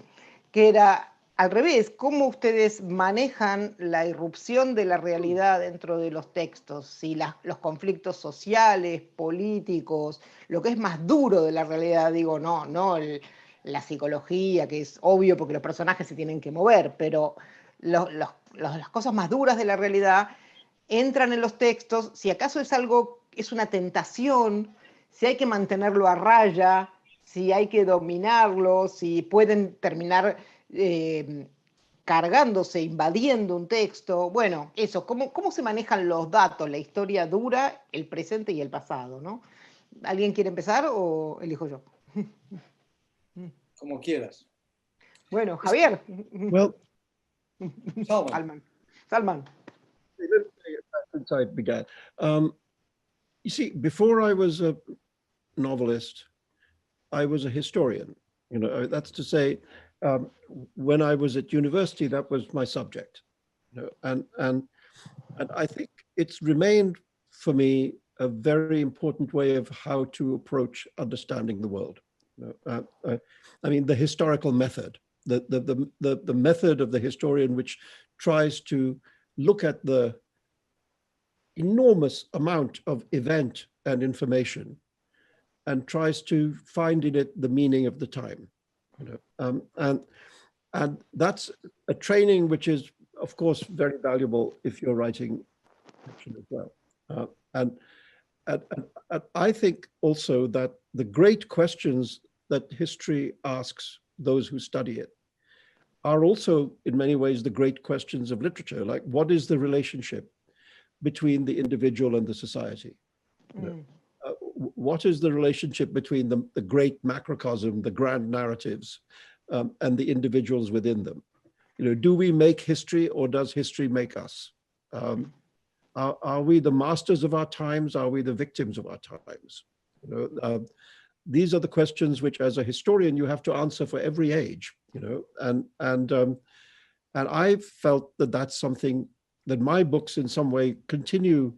que era al revés, ¿cómo ustedes manejan la irrupción de la realidad dentro de los textos? Si los conflictos sociales, políticos, lo que es más duro de la realidad, digo, no la psicología, que es obvio porque los personajes se tienen que mover, pero las cosas más duras de la realidad entran en los textos, si acaso es una tentación, si hay que mantenerlo a raya, si hay que dominarlo, si pueden terminar cargándose, invadiendo un texto. Bueno, eso, ¿cómo se manejan los datos, la historia dura, el presente y el pasado, ¿no? ¿Alguien quiere empezar o elijo yo? Como quieras. Bueno, Javier. Well, Salman. Since I began, you see, before I was a novelist, I was a historian. You know, that's to say, when I was at university, that was my subject. You know, and I think it's remained for me a very important way of how to approach understanding the world. You know, I mean, the historical method, the method of the historian, which tries to look at the enormous amount of event and information and tries to find in it the meaning of the time. You know, and that's a training which is, of course, very valuable if you're writing fiction as well. And I think also that the great questions that history asks those who study it are also, in many ways, the great questions of literature, like what is the relationship between the individual and the society? You know, what is the relationship between the great macrocosm, the grand narratives, and the individuals within them? You know, do we make history or does history make us? Are we the masters of our times? Are we the victims of our times? You know, these are the questions which, as a historian, you have to answer for every age, you know, and I felt that that's something that my books in some way continue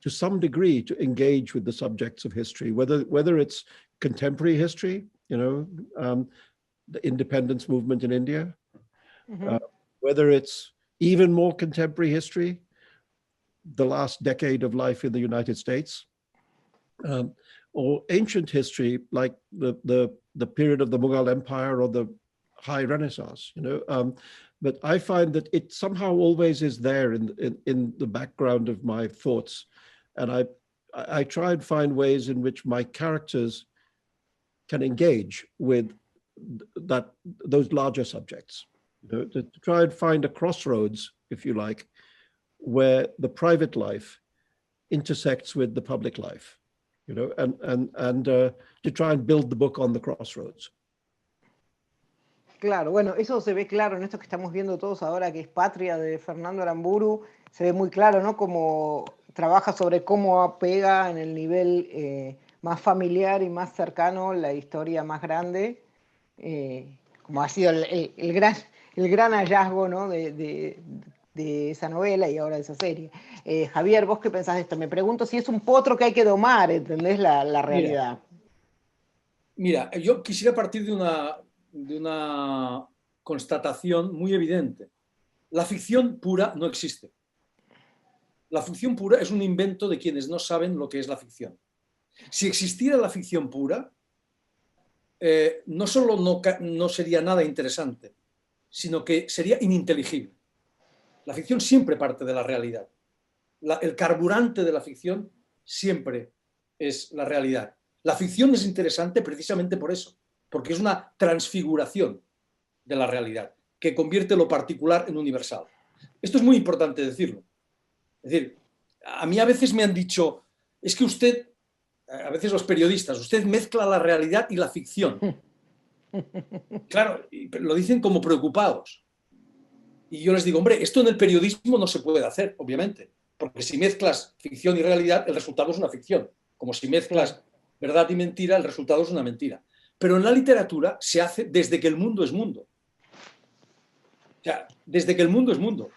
to some degree to engage with the subjects of history, whether it's contemporary history, you know, the independence movement in India, whether it's even more contemporary history, the last decade of life in the United States, or ancient history like the period of the Mughal Empire or the High Renaissance, you know. But I find that it somehow always is there in the background of my thoughts, and I try and find ways in which my characters can engage with those larger subjects, you know, to try and find a crossroads, if you like, where the private life intersects with the public life, you know, and to try and build the book on the crossroads. Claro, bueno, eso se ve claro en esto que estamos viendo todos ahora, que es Patria de Fernando Aramburu, se ve muy claro, ¿no? Cómo trabaja sobre cómo pega en el nivel más familiar y más cercano la historia más grande, como ha sido el gran hallazgo, ¿no? de esa novela y ahora de esa serie. Javier, ¿vos qué pensás de esto? Me pregunto si es un potro que hay que domar, ¿entendés? La realidad. Mira, yo quisiera partir de una constatación muy evidente. La ficción pura no existe. La ficción pura es un invento de quienes no saben lo que es la ficción. Si existiera la ficción pura, no solo no sería nada interesante, sino que sería ininteligible. La ficción siempre parte de la realidad. El carburante de la ficción siempre es la realidad. La ficción es interesante precisamente por eso, porque es una transfiguración de la realidad, que convierte lo particular en universal. Esto es muy importante decirlo. Es decir, a mí a veces me han dicho, es que usted, a veces los periodistas, usted mezcla la realidad y la ficción. Claro, lo dicen como preocupados. Y yo les digo, hombre, esto en el periodismo no se puede hacer, obviamente, porque si mezclas ficción y realidad, el resultado es una ficción. Como si mezclas verdad y mentira, el resultado es una mentira. Pero en la literatura se hace desde que el mundo es mundo. O sea, desde que el mundo es mundo.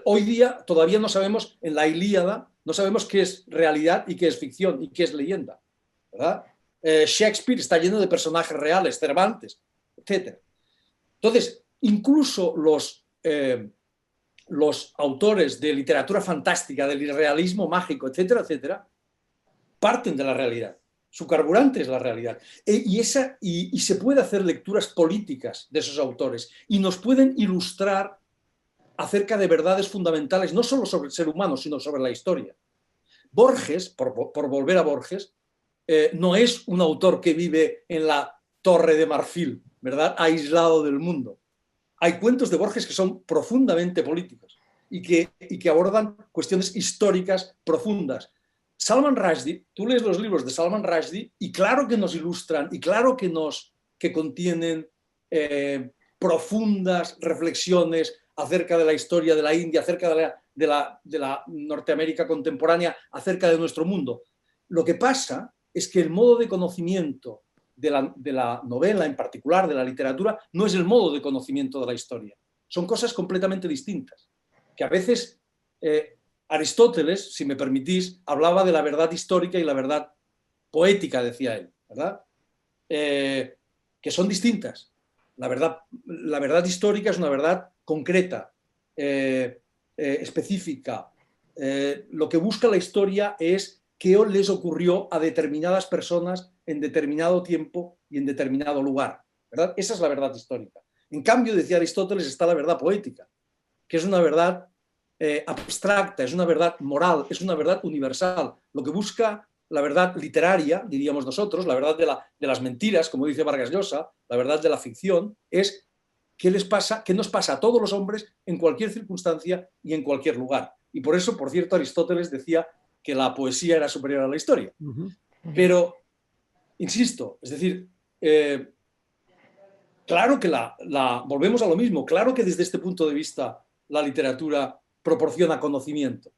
Hoy día todavía no sabemos, en la Ilíada, no sabemos qué es realidad y qué es ficción y qué es leyenda, ¿verdad? Shakespeare está lleno de personajes reales, Cervantes, etc. Entonces, incluso los autores de literatura fantástica, del irrealismo mágico, etcétera, etcétera, parten de la realidad. Su carburante es la realidad. Y se puede hacer lecturas políticas de esos autores y nos pueden ilustrar acerca de verdades fundamentales, no solo sobre el ser humano, sino sobre la historia. Borges, por volver a Borges, no es un autor que vive en la Torre de Marfil, ¿verdad?, aislado del mundo. Hay cuentos de Borges que son profundamente políticos y que abordan cuestiones históricas profundas. Salman Rushdie, tú lees los libros de Salman Rushdie y claro que nos ilustran y claro que contienen profundas reflexiones acerca de la historia de la India, acerca de la Norteamérica contemporánea, acerca de nuestro mundo. Lo que pasa es que el modo de conocimiento de la novela, en particular de la literatura, no es el modo de conocimiento de la historia. Son cosas completamente distintas, que a veces Aristóteles, si me permitís, hablaba de la verdad histórica y la verdad poética, decía él, ¿verdad? Que son distintas. La verdad histórica es una verdad concreta, específica. Lo que busca la historia es qué les ocurrió a determinadas personas en determinado tiempo y en determinado lugar, ¿verdad? Esa es la verdad histórica. En cambio, decía Aristóteles, está la verdad poética, que es una verdad abstracta, es una verdad moral, es una verdad universal. Lo que busca la verdad literaria, diríamos nosotros, la verdad de las mentiras, como dice Vargas Llosa, la verdad de la ficción, es qué nos pasa a todos los hombres en cualquier circunstancia y en cualquier lugar. Y por eso, por cierto, Aristóteles decía que la poesía era superior a la historia. Pero, insisto, es decir, claro que volvemos a lo mismo, claro que desde este punto de vista la literatura proporciona conocimiento.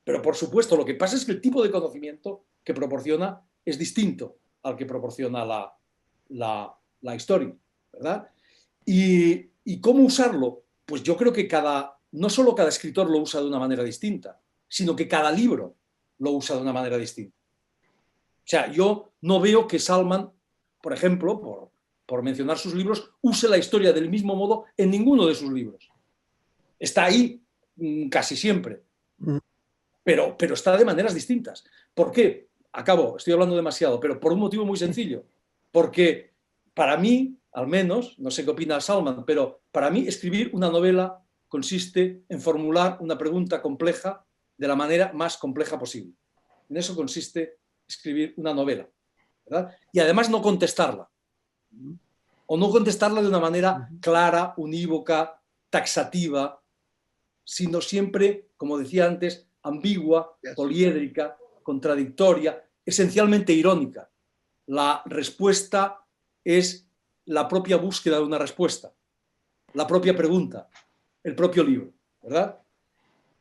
Pero, por supuesto, lo que pasa es que el tipo de conocimiento que proporciona es distinto. al que proporciona la historia, ¿verdad? ¿Y cómo usarlo? Pues yo creo que no solo cada escritor lo usa de una manera distinta, sino que cada libro lo usa de una manera distinta. O sea, yo no veo que Salman, por ejemplo, por mencionar sus libros, use la historia del mismo modo en ninguno de sus libros. Está ahí casi siempre, pero está de maneras distintas. ¿Por qué? Estoy hablando demasiado, pero por un motivo muy sencillo. Porque para mí, al menos, no sé qué opina Salman, pero para mí escribir una novela consiste en formular una pregunta compleja de la manera más compleja posible. En eso consiste escribir una novela, ¿verdad? Y además no contestarla. O no contestarla de una manera clara, unívoca, taxativa, sino siempre, como decía antes, ambigua, poliédrica, contradictoria, esencialmente irónica. La respuesta es la propia búsqueda de una respuesta, la propia pregunta, el propio libro, ¿verdad?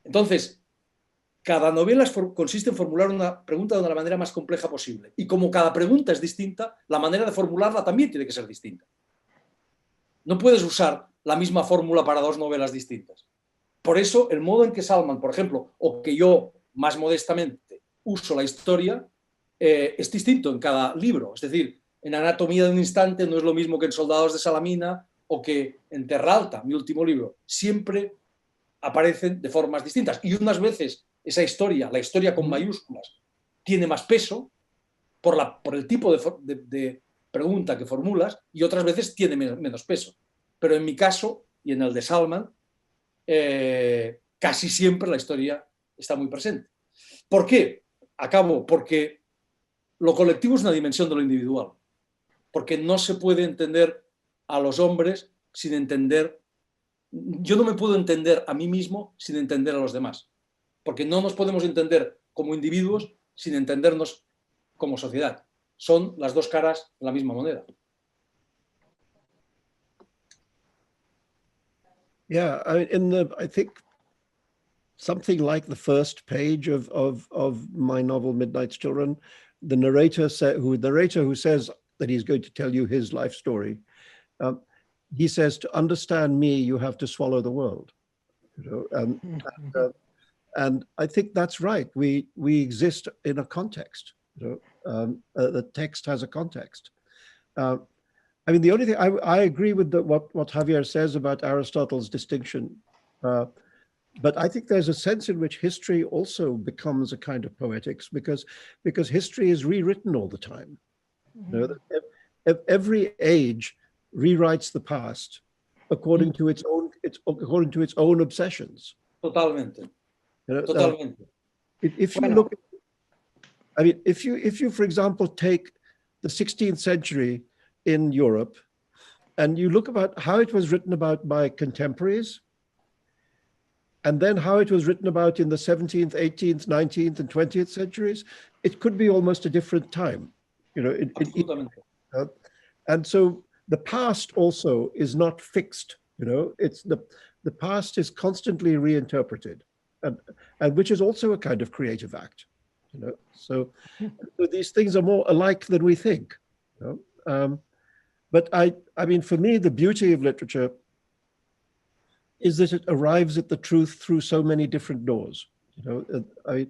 Entonces, cada novela consiste en formular una pregunta de la manera más compleja posible. Y como cada pregunta es distinta, la manera de formularla también tiene que ser distinta. No puedes usar la misma fórmula para dos novelas distintas. Por eso, el modo en que Salman, por ejemplo, o que yo, más modestamente, uso la historia, es distinto en cada libro. Es decir, en Anatomía de un instante no es lo mismo que en Soldados de Salamina o que en Terra Alta, mi último libro. Siempre aparecen de formas distintas. Y unas veces esa historia, la historia con mayúsculas, tiene más peso por el tipo de pregunta que formulas, y otras veces tiene menos peso. Pero en mi caso, y en el de Salman, casi siempre la historia está muy presente. ¿Por qué? Porque lo colectivo es una dimensión de lo individual. Porque no se puede entender a los hombres sin entender. Yo no me puedo entender a mí mismo sin entender a los demás. Porque no nos podemos entender como individuos sin entendernos como sociedad. Son las dos caras de la misma moneda. Yeah, I think something like the first page of my novel Midnight's Children, the narrator who says that he's going to tell you his life story, he says, to understand me, you have to swallow the world. You know, and I think that's right. We exist in a context. You know, the text has a context. I mean, the only thing I agree with what Javier says about Aristotle's distinction, but I think there's a sense in which history also becomes a kind of poetics because history is rewritten all the time. You know, every age rewrites the past according to its own obsessions. Totalmente. You know, Totalmente. If you look, I mean, if you, for example, take the 16th century in Europe, and you look about how it was written about by contemporaries, and then how it was written about in the 17th, 18th, 19th, and 20th centuries, it could be almost a different time. You know, and so the past also is not fixed. You know, it's the past is constantly reinterpreted, and which is also a kind of creative act. You know, so these things are more alike than we think. You know? But I mean, for me, the beauty of literature is that it arrives at the truth through so many different doors. You know,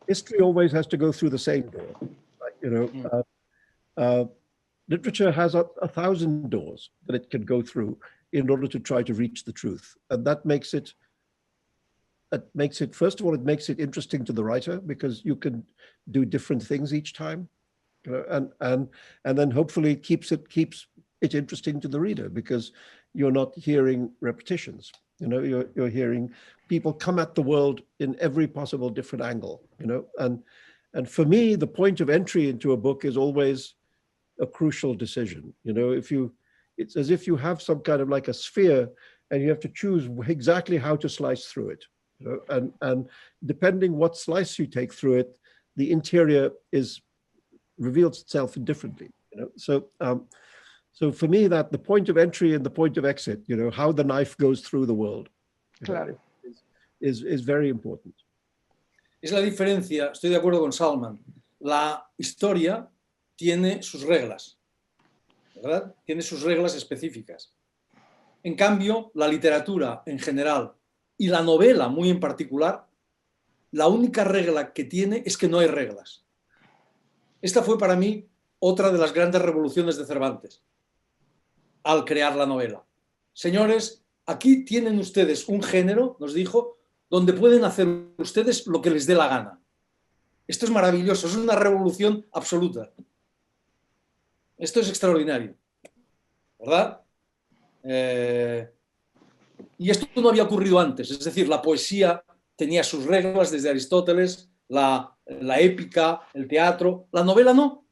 history always has to go through the same door. You know, literature has 1,000 doors that it can go through in order to try to reach the truth, and that makes it. First of all, it makes it interesting to the writer because you can do different things each time. And then hopefully keeps it interesting to the reader because you're not hearing repetitions. You know, you're hearing people come at the world in every possible different angle. You know, and for me, the point of entry into a book is always a crucial decision. You know, it's as if you have some kind of like a sphere, and you have to choose exactly how to slice through it. You know, and depending what slice you take through it, the interior reveals itself differently. You know, so for me, that the point of entry and the point of exit, you know, how the knife goes through the world, claro, is very important. Es la diferencia, estoy de acuerdo con Salman. La historia tiene sus reglas, ¿verdad? Tiene sus reglas específicas. En cambio, la literatura en general y la novela muy en particular, la única regla que tiene es que no hay reglas. Esta fue para mí otra de las grandes revoluciones de Cervantes al crear la novela. Señores, aquí tienen ustedes un género, nos dijo, donde pueden hacer ustedes lo que les dé la gana. Esto es maravilloso, es una revolución absoluta. Esto es extraordinario, ¿verdad? Y esto no había ocurrido antes, es decir, la poesía tenía sus reglas desde Aristóteles, la épica, el teatro, la novela no.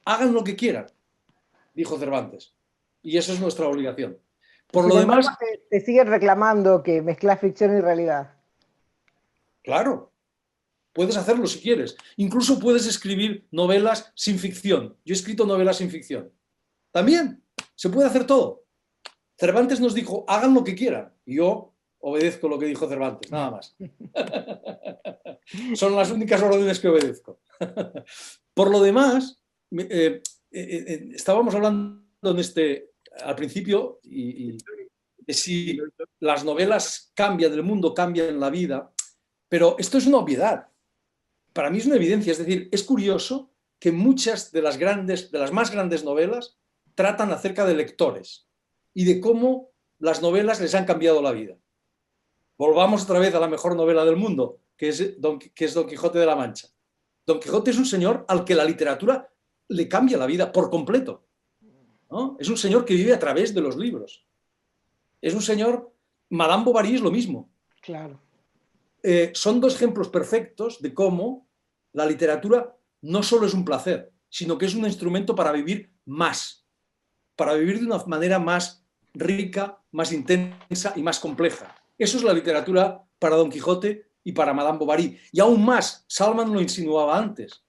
Hagan lo que quieran, dijo Cervantes. Y eso es nuestra obligación. Por lo demás, te siguen reclamando que mezclas ficción y realidad. claro, puedes hacerlo si quieres. Incluso puedes escribir novelas sin ficción. Yo he escrito novelas sin ficción. También se puede hacer todo. Cervantes nos dijo, hagan lo que quieran. Y yo obedezco lo que dijo Cervantes, nada más. Son las únicas órdenes que obedezco. Por lo demás, estábamos hablando al principio de si las novelas cambian, el mundo cambia en la vida, pero esto es una obviedad. Para mí es una evidencia, es decir, es curioso que muchas de las más grandes novelas tratan acerca de lectores y de cómo las novelas les han cambiado la vida. Volvamos otra vez a la mejor novela del mundo, que es Don Quijote de la Mancha. Don Quijote es un señor al que la literatura le cambia la vida por completo, ¿no? Es un señor que vive a través de los libros. Es un señor... Madame Bovary es lo mismo. Claro. Son dos ejemplos perfectos de cómo la literatura no solo es un placer, sino que es un instrumento para vivir más, para vivir de una manera más rica, más intensa y más compleja. Eso es la literatura para Don Quijote y para Madame Bovary. Y aún más, Salman lo insinuaba antes,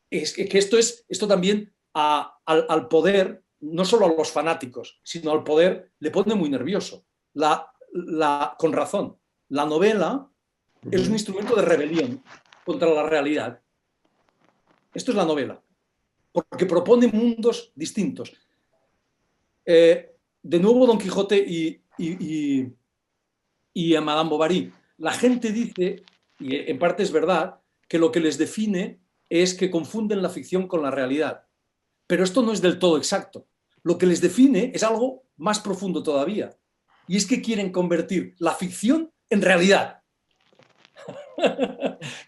es que esto también al poder, no solo a los fanáticos, sino al poder, le pone muy nervioso. Con razón. La novela es un instrumento de rebelión contra la realidad. Esto es la novela, porque propone mundos distintos. De nuevo Don Quijote y a Madame Bovary. La gente dice, y en parte es verdad, que lo que les define es que confunden la ficción con la realidad. Pero esto no es del todo exacto. Lo que les define es algo más profundo todavía. Y es que quieren convertir la ficción en realidad.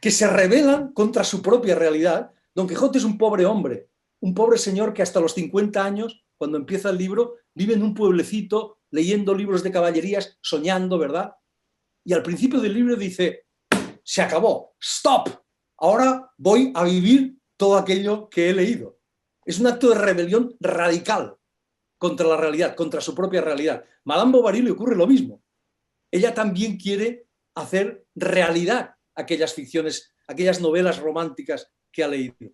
Que se rebelan contra su propia realidad. Don Quijote es un pobre hombre, un pobre señor que hasta los 50 años, cuando empieza el libro, vive en un pueblecito leyendo libros de caballerías, soñando, ¿verdad? Y al principio del libro dice, se acabó, stop, ahora voy a vivir todo aquello que he leído. Es un acto de rebelión radical contra la realidad, contra su propia realidad. Madame Bovary le ocurre lo mismo. Ella también quiere hacer realidad aquellas ficciones, aquellas novelas románticas que ha leído.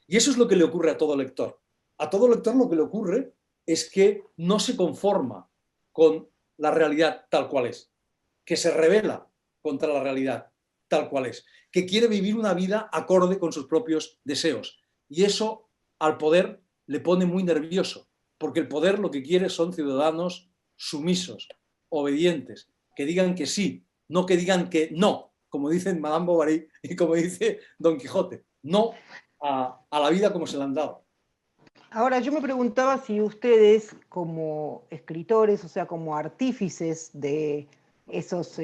Y eso es lo que le ocurre a todo lector. A todo lector lo que le ocurre es que no se conforma con la realidad tal cual es, que se rebela contra la realidad tal cual es, que quiere vivir una vida acorde con sus propios deseos. Y eso al poder le pone muy nervioso, porque el poder lo que quiere son ciudadanos sumisos, obedientes, que digan que sí, no que digan que no, como dicen Madame Bovary y como dice Don Quijote, no a la vida como se la han dado. Ahora, yo me preguntaba si ustedes, como escritores, o sea, como artífices de esos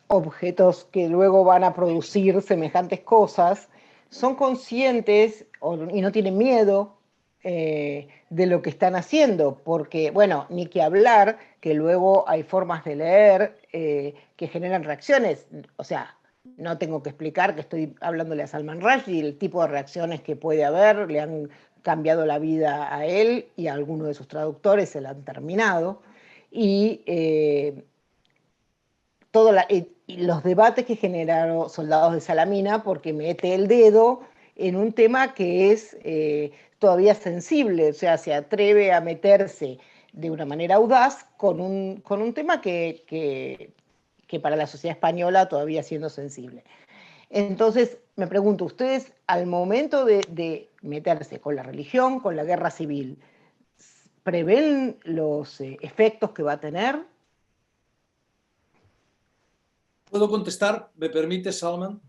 objetos que luego van a producir semejantes cosas, son conscientes y no tienen miedo de lo que están haciendo, porque, bueno, ni que hablar que luego hay formas de leer que generan reacciones, o sea, no tengo que explicar que estoy hablándole a Salman Rushdie, el tipo de reacciones que puede haber, le han cambiado la vida a él y a alguno de sus traductores se la han terminado, y los debates que generaron Soldados de Salamina, porque mete el dedo en un tema que es todavía sensible, o sea, se atreve a meterse de una manera audaz con un tema que para la sociedad española todavía siendo sensible. Entonces, me pregunto, ustedes al momento de meterse con la religión, con la guerra civil, ¿prevén los efectos que va a tener? ¿Puedo contestar? ¿Me permite, Salman?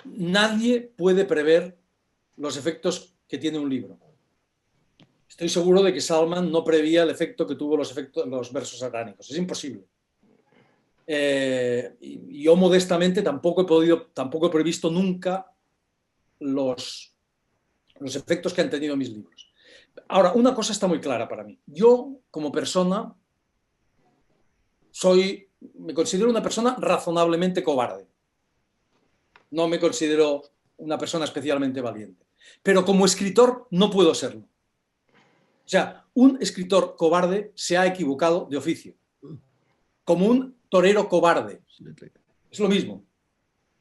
Nadie puede prever los efectos que tiene un libro. Estoy seguro de que Salman no prevía el efecto que tuvo los versos satánicos. Es imposible. Yo modestamente tampoco he previsto nunca los efectos que han tenido mis libros. Ahora, una cosa está muy clara para mí. Yo, como persona, me considero una persona razonablemente cobarde. No me considero una persona especialmente valiente. Pero como escritor no puedo serlo. O sea, un escritor cobarde se ha equivocado de oficio. Como un torero cobarde. Es lo mismo.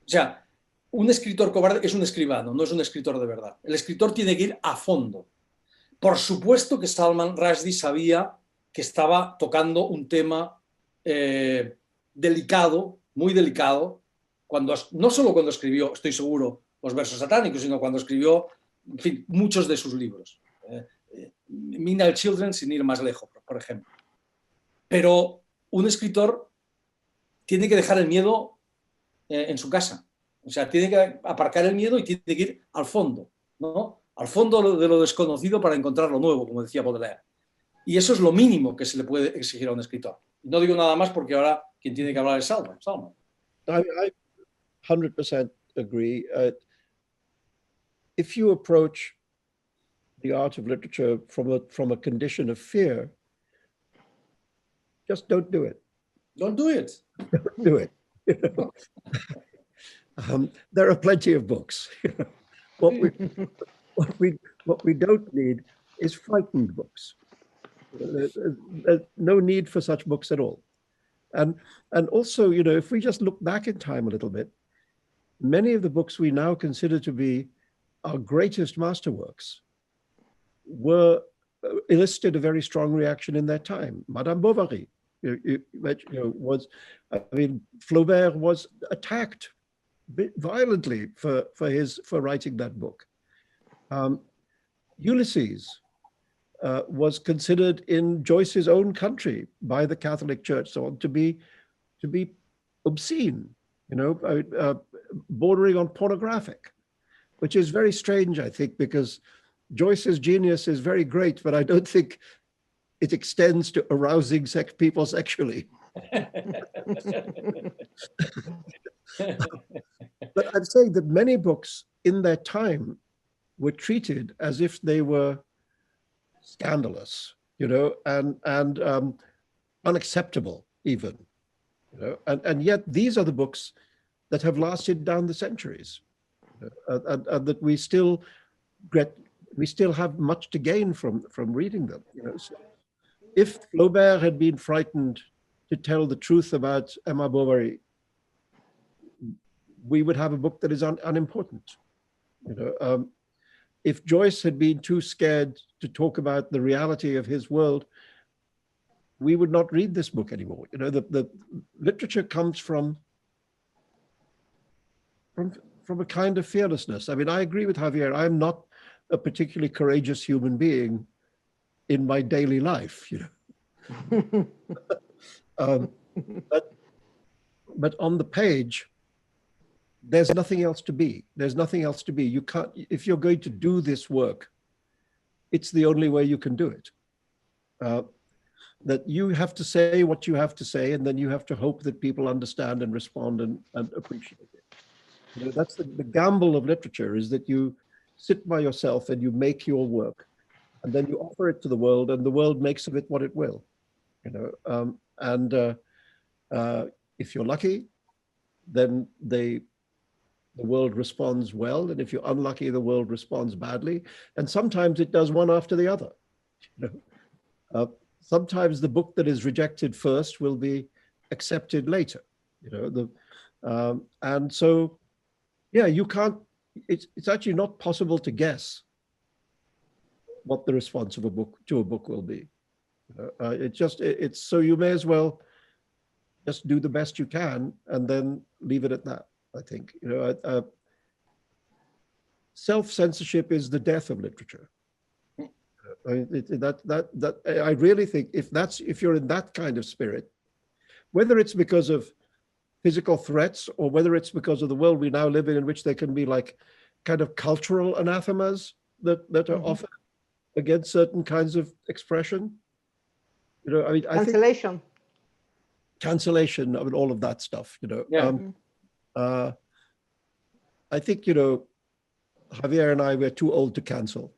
O sea, un escritor cobarde es un escribano, no es un escritor de verdad. El escritor tiene que ir a fondo. Por supuesto que Salman Rushdie sabía que estaba tocando un tema delicado, muy delicado, no solo cuando escribió, estoy seguro, los versos satánicos, sino cuando escribió, en fin, muchos de sus libros. Midnight Children, sin ir más lejos, por ejemplo. Pero un escritor tiene que dejar el miedo en su casa. O sea, tiene que aparcar el miedo y tiene que ir al fondo, ¿no? Al fondo de lo desconocido para encontrar lo nuevo, como decía Baudelaire. Y eso es lo mínimo que se le puede exigir a un escritor. No digo nada más porque ahora quien tiene que hablar es Salman. I 100% agree. If you approach the art of literature from a condition of fear, just don't do it. Don't do it. Don't do it. You know? There are plenty of books. What we don't need is frightened books. There's no need for such books at all. And also, you know, if we just look back in time a little bit, many of the books we now consider to be our greatest masterworks were elicited a very strong reaction in their time. Madame Bovary, was, I mean, Flaubert was attacked violently for writing that book. Ulysses was considered in Joyce's own country by the Catholic Church so on to be obscene, you know, bordering on pornographic, which is very strange, I think, because Joyce's genius is very great, but I don't think it extends to arousing people sexually. But I'm saying that many books in their time were treated as if they were scandalous, you know, and unacceptable even, you know, and yet these are the books that have lasted down the centuries, and that we still have much to gain from reading them, you know. So if Flaubert had been frightened to tell the truth about Emma Bovary, we would have a book that is unimportant, you know. If Joyce had been too scared to talk about the reality of his world, we would not read this book anymore. You know, the literature comes from a kind of fearlessness. I mean, I agree with Javier. I'm not a particularly courageous human being in my daily life, you know. But on the page, there's nothing else to be. There's nothing else to be. You can't, if you're going to do this work, it's the only way you can do it. That you have to say what you have to say, and then you have to hope that people understand and respond and appreciate it. You know, that's the gamble of literature, is that you sit by yourself and you make your work, and then you offer it to the world, and the world makes of it what it will. You know, if you're lucky, then the world responds well, and if you're unlucky, the world responds badly, and sometimes it does one after the other. You know, sometimes the book that is rejected first will be accepted later. You know, and so, yeah, you can't. It's actually not possible to guess what the response of a book will be. It's so you may as well just do the best you can and then leave it at that. I think, you know, self-censorship is the death of literature. I really think if you're in that kind of spirit, whether it's because of physical threats or whether it's because of the world we now live in which there can be like kind of cultural anathemas that are offered against certain kinds of expression. You know, I mean, Cancellation. Cancellation, I mean, all of that stuff, you know. Yeah. I think, you know, Javier and I were too old to cancel.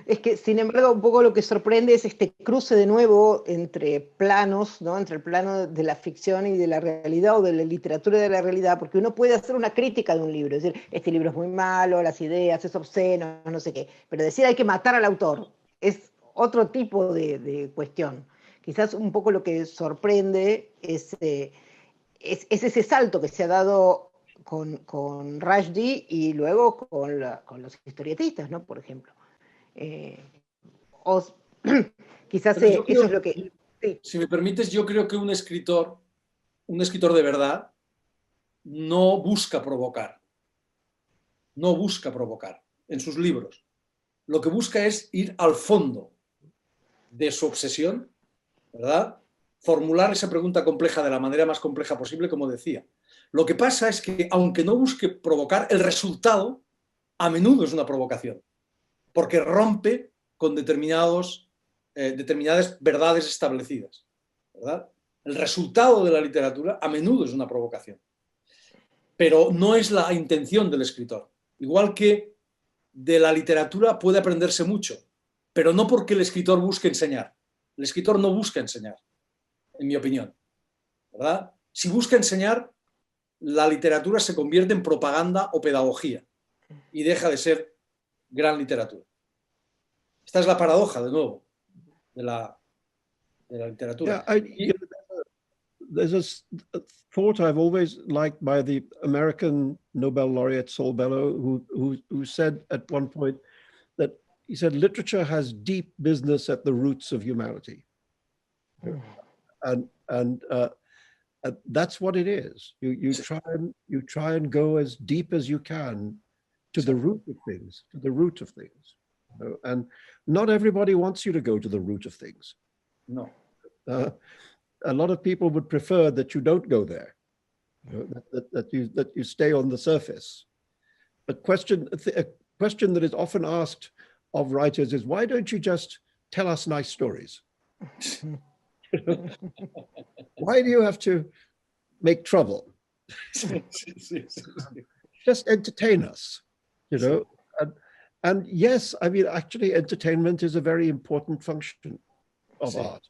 Es que, sin embargo, un poco lo que sorprende es este cruce de nuevo entre planos, ¿no? Entre el plano de la ficción y de la realidad, o de la literatura y de la realidad, porque uno puede hacer una crítica de un libro, es decir, este libro es muy malo, las ideas, es obsceno, no sé qué, pero decir hay que matar al autor es otro tipo de cuestión. Quizás un poco lo que sorprende es ese salto que se ha dado con Rushdie y luego con los historietistas, ¿no? Por ejemplo. Quizás eso es lo que... Sí. Si me permites, yo creo que un escritor de verdad no busca provocar. No busca provocar en sus libros. Lo que busca es ir al fondo de su obsesión, ¿verdad? Formular esa pregunta compleja de la manera más compleja posible, como decía. Lo que pasa es que, aunque no busque provocar, el resultado a menudo es una provocación, porque rompe con determinadas verdades establecidas, ¿verdad? El resultado de la literatura a menudo es una provocación, pero no es la intención del escritor. Igual que de la literatura puede aprenderse mucho, pero no porque el escritor busque enseñar. El escritor no busca enseñar, en mi opinión, ¿verdad? Si busca enseñar, la literatura se convierte en propaganda o pedagogía y deja de ser gran literatura. Esta es la paradoja, de nuevo, de la literatura. Yeah, there's a thought I've always liked by the American Nobel laureate Saul Bellow, who said at one point that he said literature has deep business at the roots of humanity, and that's what it is. You try and go as deep as you can to the root of things, You know? And not everybody wants you to go to the root of things. No. A lot of people would prefer that you don't go there, you know, that you stay on the surface. A question that is often asked of writers is, why don't you just tell us nice stories? Why do you have to make trouble? Just entertain us, you know. And yes, I mean, actually, entertainment is a very important function of art.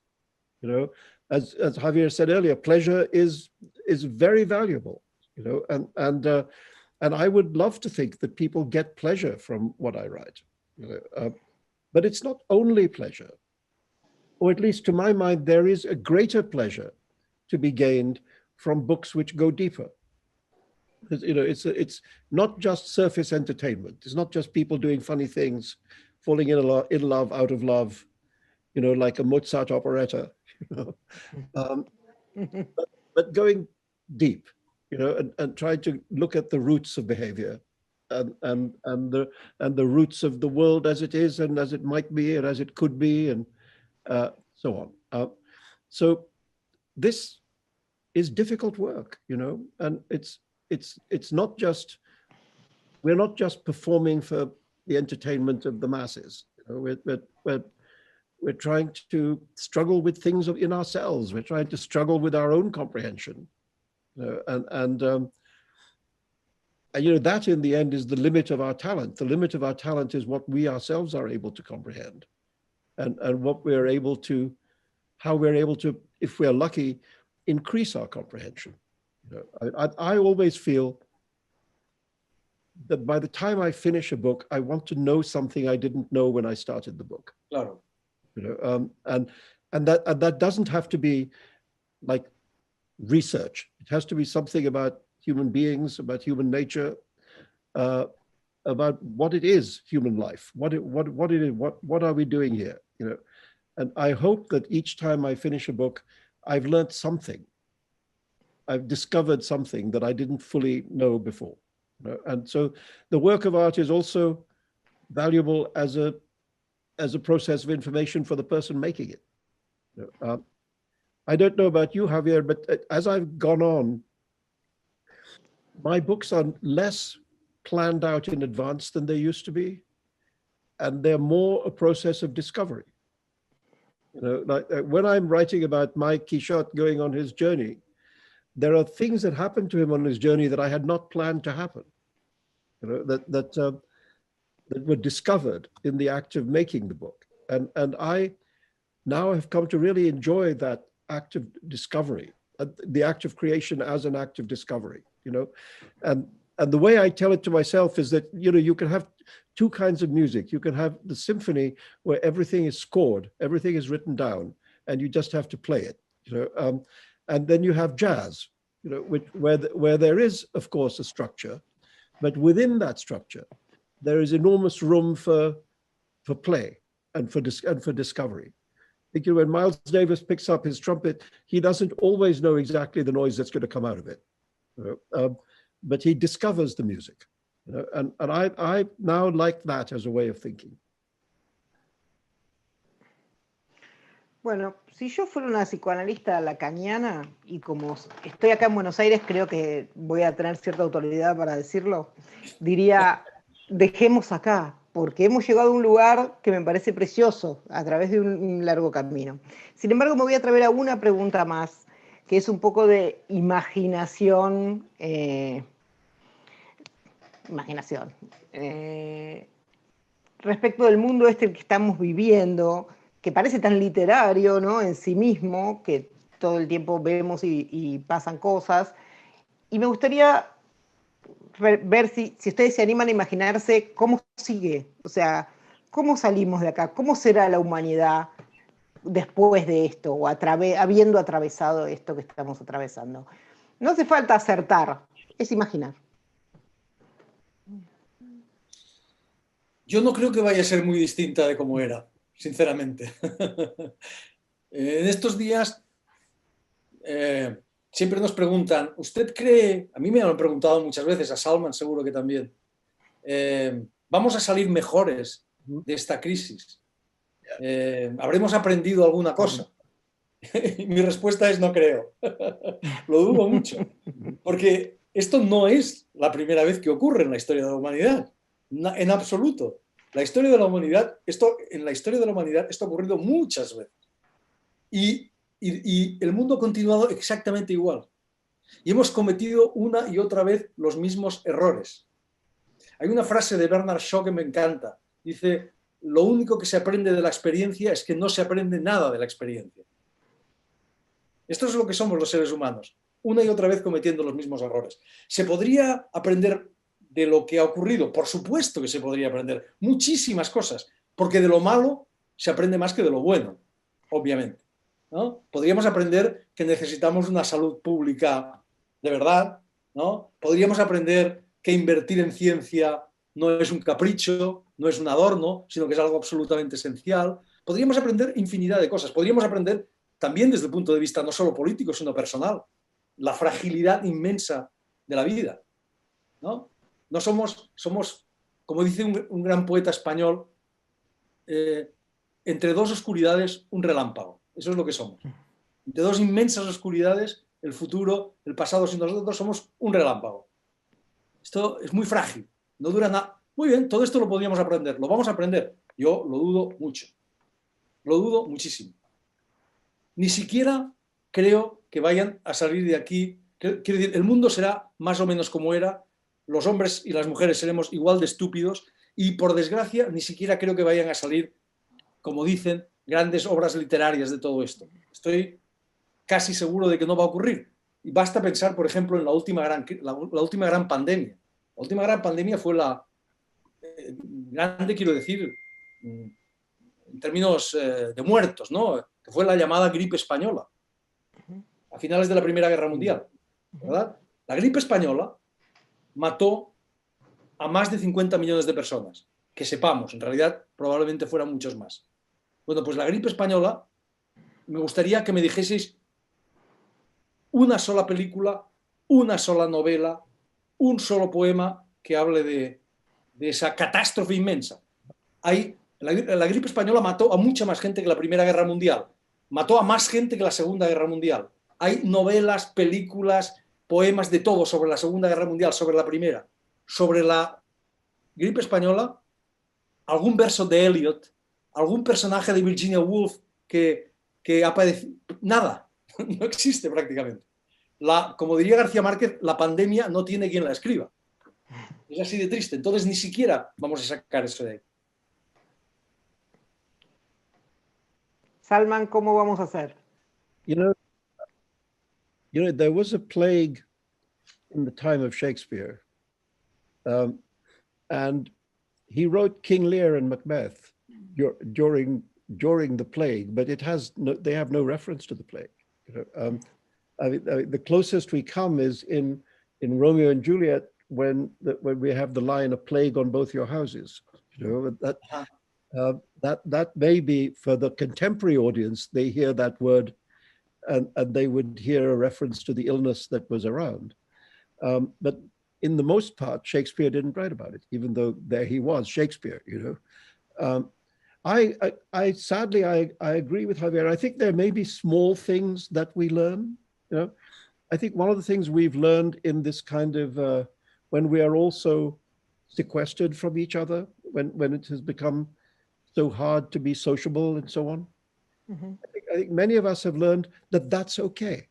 You know, as Javier said earlier, pleasure is very valuable. You know, and I would love to think that people get pleasure from what I write. You know, but it's not only pleasure, or at least to my mind, there is a greater pleasure to be gained from books which go deeper. You know, it's not just surface entertainment. It's not just people doing funny things, falling in love, out of love, you know, like a Mozart operetta, you know, but going deep, you know, and trying to look at the roots of behavior and the roots of the world as it is and as it might be and as it could be and so on. So this is difficult work, you know, and it's not just, we're not just performing for the entertainment of the masses. You know, we're trying to struggle with things in ourselves. We're trying to struggle with our own comprehension, you know, and you know, that in the end is the limit of our talent. The limit of our talent is what we ourselves are able to comprehend, and what we're able to, how we're able to, if we're lucky, increase our comprehension. You know, I always feel that by the time I finish a book, I want to know something I didn't know when I started the book. Claro. You know, and that doesn't have to be like research. It has to be something about human beings, about human nature, about what it is, human life, what it is, what are we doing here, you know, And I hope that each time I finish a book, I've learned something. I've discovered something that I didn't fully know before. And so the work of art is also valuable as a process of information for the person making it. I don't know about you, Javier, but as I've gone on, my books are less planned out in advance than they used to be, and they're more a process of discovery. Like when I'm writing about Mike Quichotte going on his journey, there are things that happened to him on his journey that I had not planned to happen, that were discovered in the act of making the book. And I now have come to really enjoy that act of discovery, the act of creation as an act of discovery, and the way I tell it to myself is that, you can have two kinds of music. You can have the symphony where everything is scored, everything is written down, and you just have to play it, and then you have jazz, where there is, of course, a structure, but within that structure, there is enormous room for play and for discovery. I think when Miles Davis picks up his trumpet, he doesn't always know exactly the noise that's going to come out of it, but he discovers the music, and I now like that as a way of thinking. Bueno, si yo fuera una psicoanalista lacaniana, y como estoy acá en Buenos Aires, creo que voy a tener cierta autoridad para decirlo, diría, dejemos acá, porque hemos llegado a un lugar que me parece precioso a través de un largo camino. Sin embargo, me voy a atrever a una pregunta más, que es un poco de imaginación, respecto del mundo este que estamos viviendo, que parece tan literario, ¿no?, en sí mismo, que todo el tiempo vemos y pasan cosas. Y me gustaría ver si ustedes se animan a imaginarse cómo sigue, o sea, cómo salimos de acá, cómo será la humanidad después de esto, o habiendo atravesado esto que estamos atravesando. No hace falta acertar, es imaginar. Yo no creo que vaya a ser muy distinta de cómo era, sinceramente. En estos días siempre nos preguntan, ¿usted cree? A mí me han preguntado muchas veces, a Salman seguro que también, ¿vamos a salir mejores de esta crisis? ¿Habremos aprendido alguna cosa? Y mi respuesta es no creo. Lo dudo mucho, porque esto no es la primera vez que ocurre en la historia de la humanidad, en absoluto. En la historia de la humanidad esto ha ocurrido muchas veces. Y el mundo ha continuado exactamente igual. Y hemos cometido una y otra vez los mismos errores. Hay una frase de Bernard Shaw que me encanta. Dice, lo único que se aprende de la experiencia es que no se aprende nada de la experiencia. Esto es lo que somos los seres humanos, una y otra vez cometiendo los mismos errores. ¿Se podría aprender de lo que ha ocurrido? Por supuesto que se podría aprender muchísimas cosas, porque de lo malo se aprende más que de lo bueno, obviamente, ¿no? Podríamos aprender que necesitamos una salud pública de verdad, ¿no? Podríamos aprender que invertir en ciencia no es un capricho, no es un adorno, sino que es algo absolutamente esencial. Podríamos aprender infinidad de cosas. Podríamos aprender también desde el punto de vista no solo político, sino personal, la fragilidad inmensa de la vida, ¿no? No somos, como dice un gran poeta español, entre dos oscuridades un relámpago. Eso es lo que somos. Entre dos inmensas oscuridades, el futuro, el pasado, si nosotros somos un relámpago. Esto es muy frágil, no dura nada. Muy bien, todo esto lo podríamos aprender, lo vamos a aprender. Yo lo dudo mucho, lo dudo muchísimo. Ni siquiera creo que vayan a salir de aquí. Quiero decir, el mundo será más o menos como era, los hombres y las mujeres seremos igual de estúpidos y, por desgracia, ni siquiera creo que vayan a salir, como dicen, grandes obras literarias de todo esto. Estoy casi seguro de que no va a ocurrir. Y basta pensar, por ejemplo, en la última gran pandemia. La última gran pandemia fue grande, quiero decir, en términos de muertos, ¿no? Que fue la llamada gripe española, a finales de la Primera Guerra Mundial, ¿verdad? La gripe española mató a más de 50 millones de personas, que sepamos, en realidad probablemente fueran muchos más. Bueno, pues la gripe española, me gustaría que me dijeseis una sola película, una sola novela, un solo poema que hable de esa catástrofe inmensa. La gripe española mató a mucha más gente que la Primera Guerra Mundial, mató a más gente que la Segunda Guerra Mundial. Hay novelas, películas, poemas de todo sobre la Segunda Guerra Mundial, sobre la Primera. Sobre la gripe española, algún verso de Eliot, algún personaje de Virginia Woolf que aparece. Nada, no existe prácticamente. Como diría García Márquez, la pandemia no tiene quien la escriba. Es así de triste. Entonces ni siquiera vamos a sacar eso de ahí. Salman, ¿cómo vamos a hacer? You know, there was a plague in the time of Shakespeare, and he wrote King Lear and Macbeth during the plague, but they have no reference to the plague. You know, the closest we come is in Romeo and Juliet when we have the line "a plague on both your houses." You know, that may be for the contemporary audience. They hear that word, and they would hear a reference to the illness that was around. But in the most part, Shakespeare didn't write about it, even though there he was, Shakespeare. You know, I sadly agree with Javier. I think there may be small things that we learn. You know, I think one of the things we've learned in this kind of when we are also sequestered from each other, when it has become so hard to be sociable and so on. Mm-hmm. I think many of us have learned that that's okay.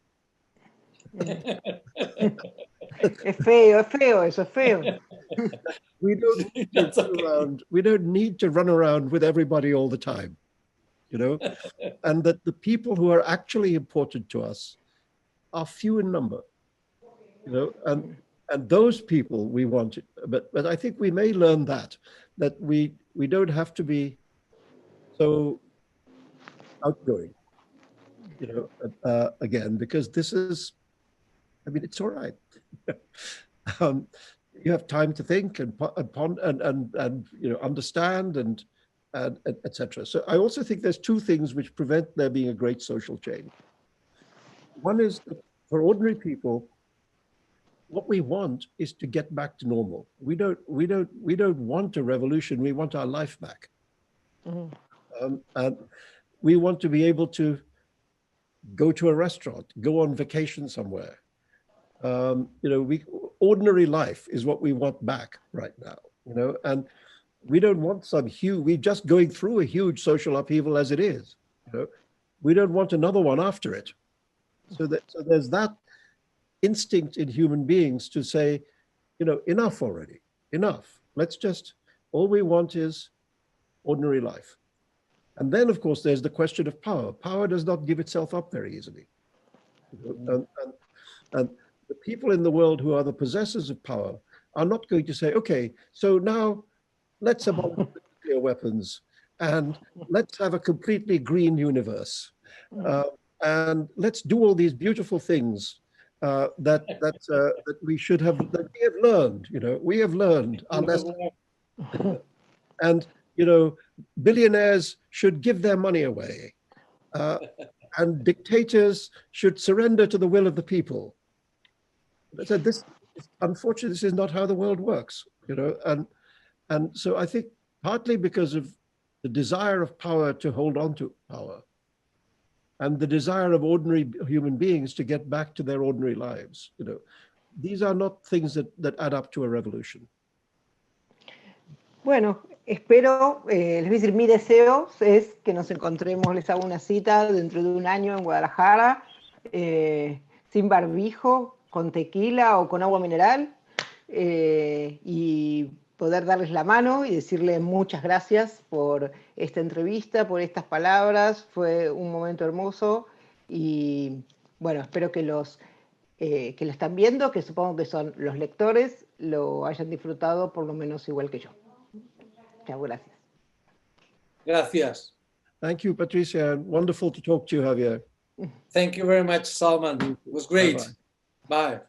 Es feo, eso es feo. We don't need to run around with everybody all the time, you know, and that the people who are actually important to us are few in number, you know, and those people we want it. But I think we may learn that we don't have to be so outgoing, you know, again, because this is, I mean, it's all right. You have time to think and you know, understand and etc. So I also think there's two things which prevent there being a great social change. One is that for ordinary people, what we want is to get back to normal. We don't want a revolution. We want our life back. Mm-hmm. And we want to be able to go to a restaurant, go on vacation somewhere. You know, ordinary life is what we want back right now, you know, and we don't want some we're just going through a huge social upheaval as it is, you know, we don't want another one after it. So there's that instinct in human beings to say, you know, enough already, enough. All we want is ordinary life. And then, of course, there's the question of power. Power does not give itself up very easily. You know, and the people in the world who are the possessors of power are not going to say, okay, so now let's abolish nuclear weapons and let's have a completely green universe. And let's do all these beautiful things that we should have, that we have learned, you know, we have learned our lesson. And, you know, billionaires should give their money away. And dictators should surrender to the will of the people. So unfortunately, this is not how the world works, you know, and so I think partly because of the desire of power to hold on to power and the desire of ordinary human beings to get back to their ordinary lives, you know, these are not things that add up to a revolution. Bueno, espero, les voy a decir, mi deseo es que nos encontremos, les hago una cita dentro de un año en Guadalajara, sin barbijo, con tequila o con agua mineral, y poder darles la mano y decirles muchas gracias por esta entrevista, por estas palabras. Fue un momento hermoso y bueno, espero que los que lo están viendo, que supongo que son los lectores, lo hayan disfrutado por lo menos igual que yo. Chao, gracias. Gracias. Thank you, Patricia. Wonderful to talk to you, Javier. Thank you very much, Salman. It was great. Bye-bye. Bye.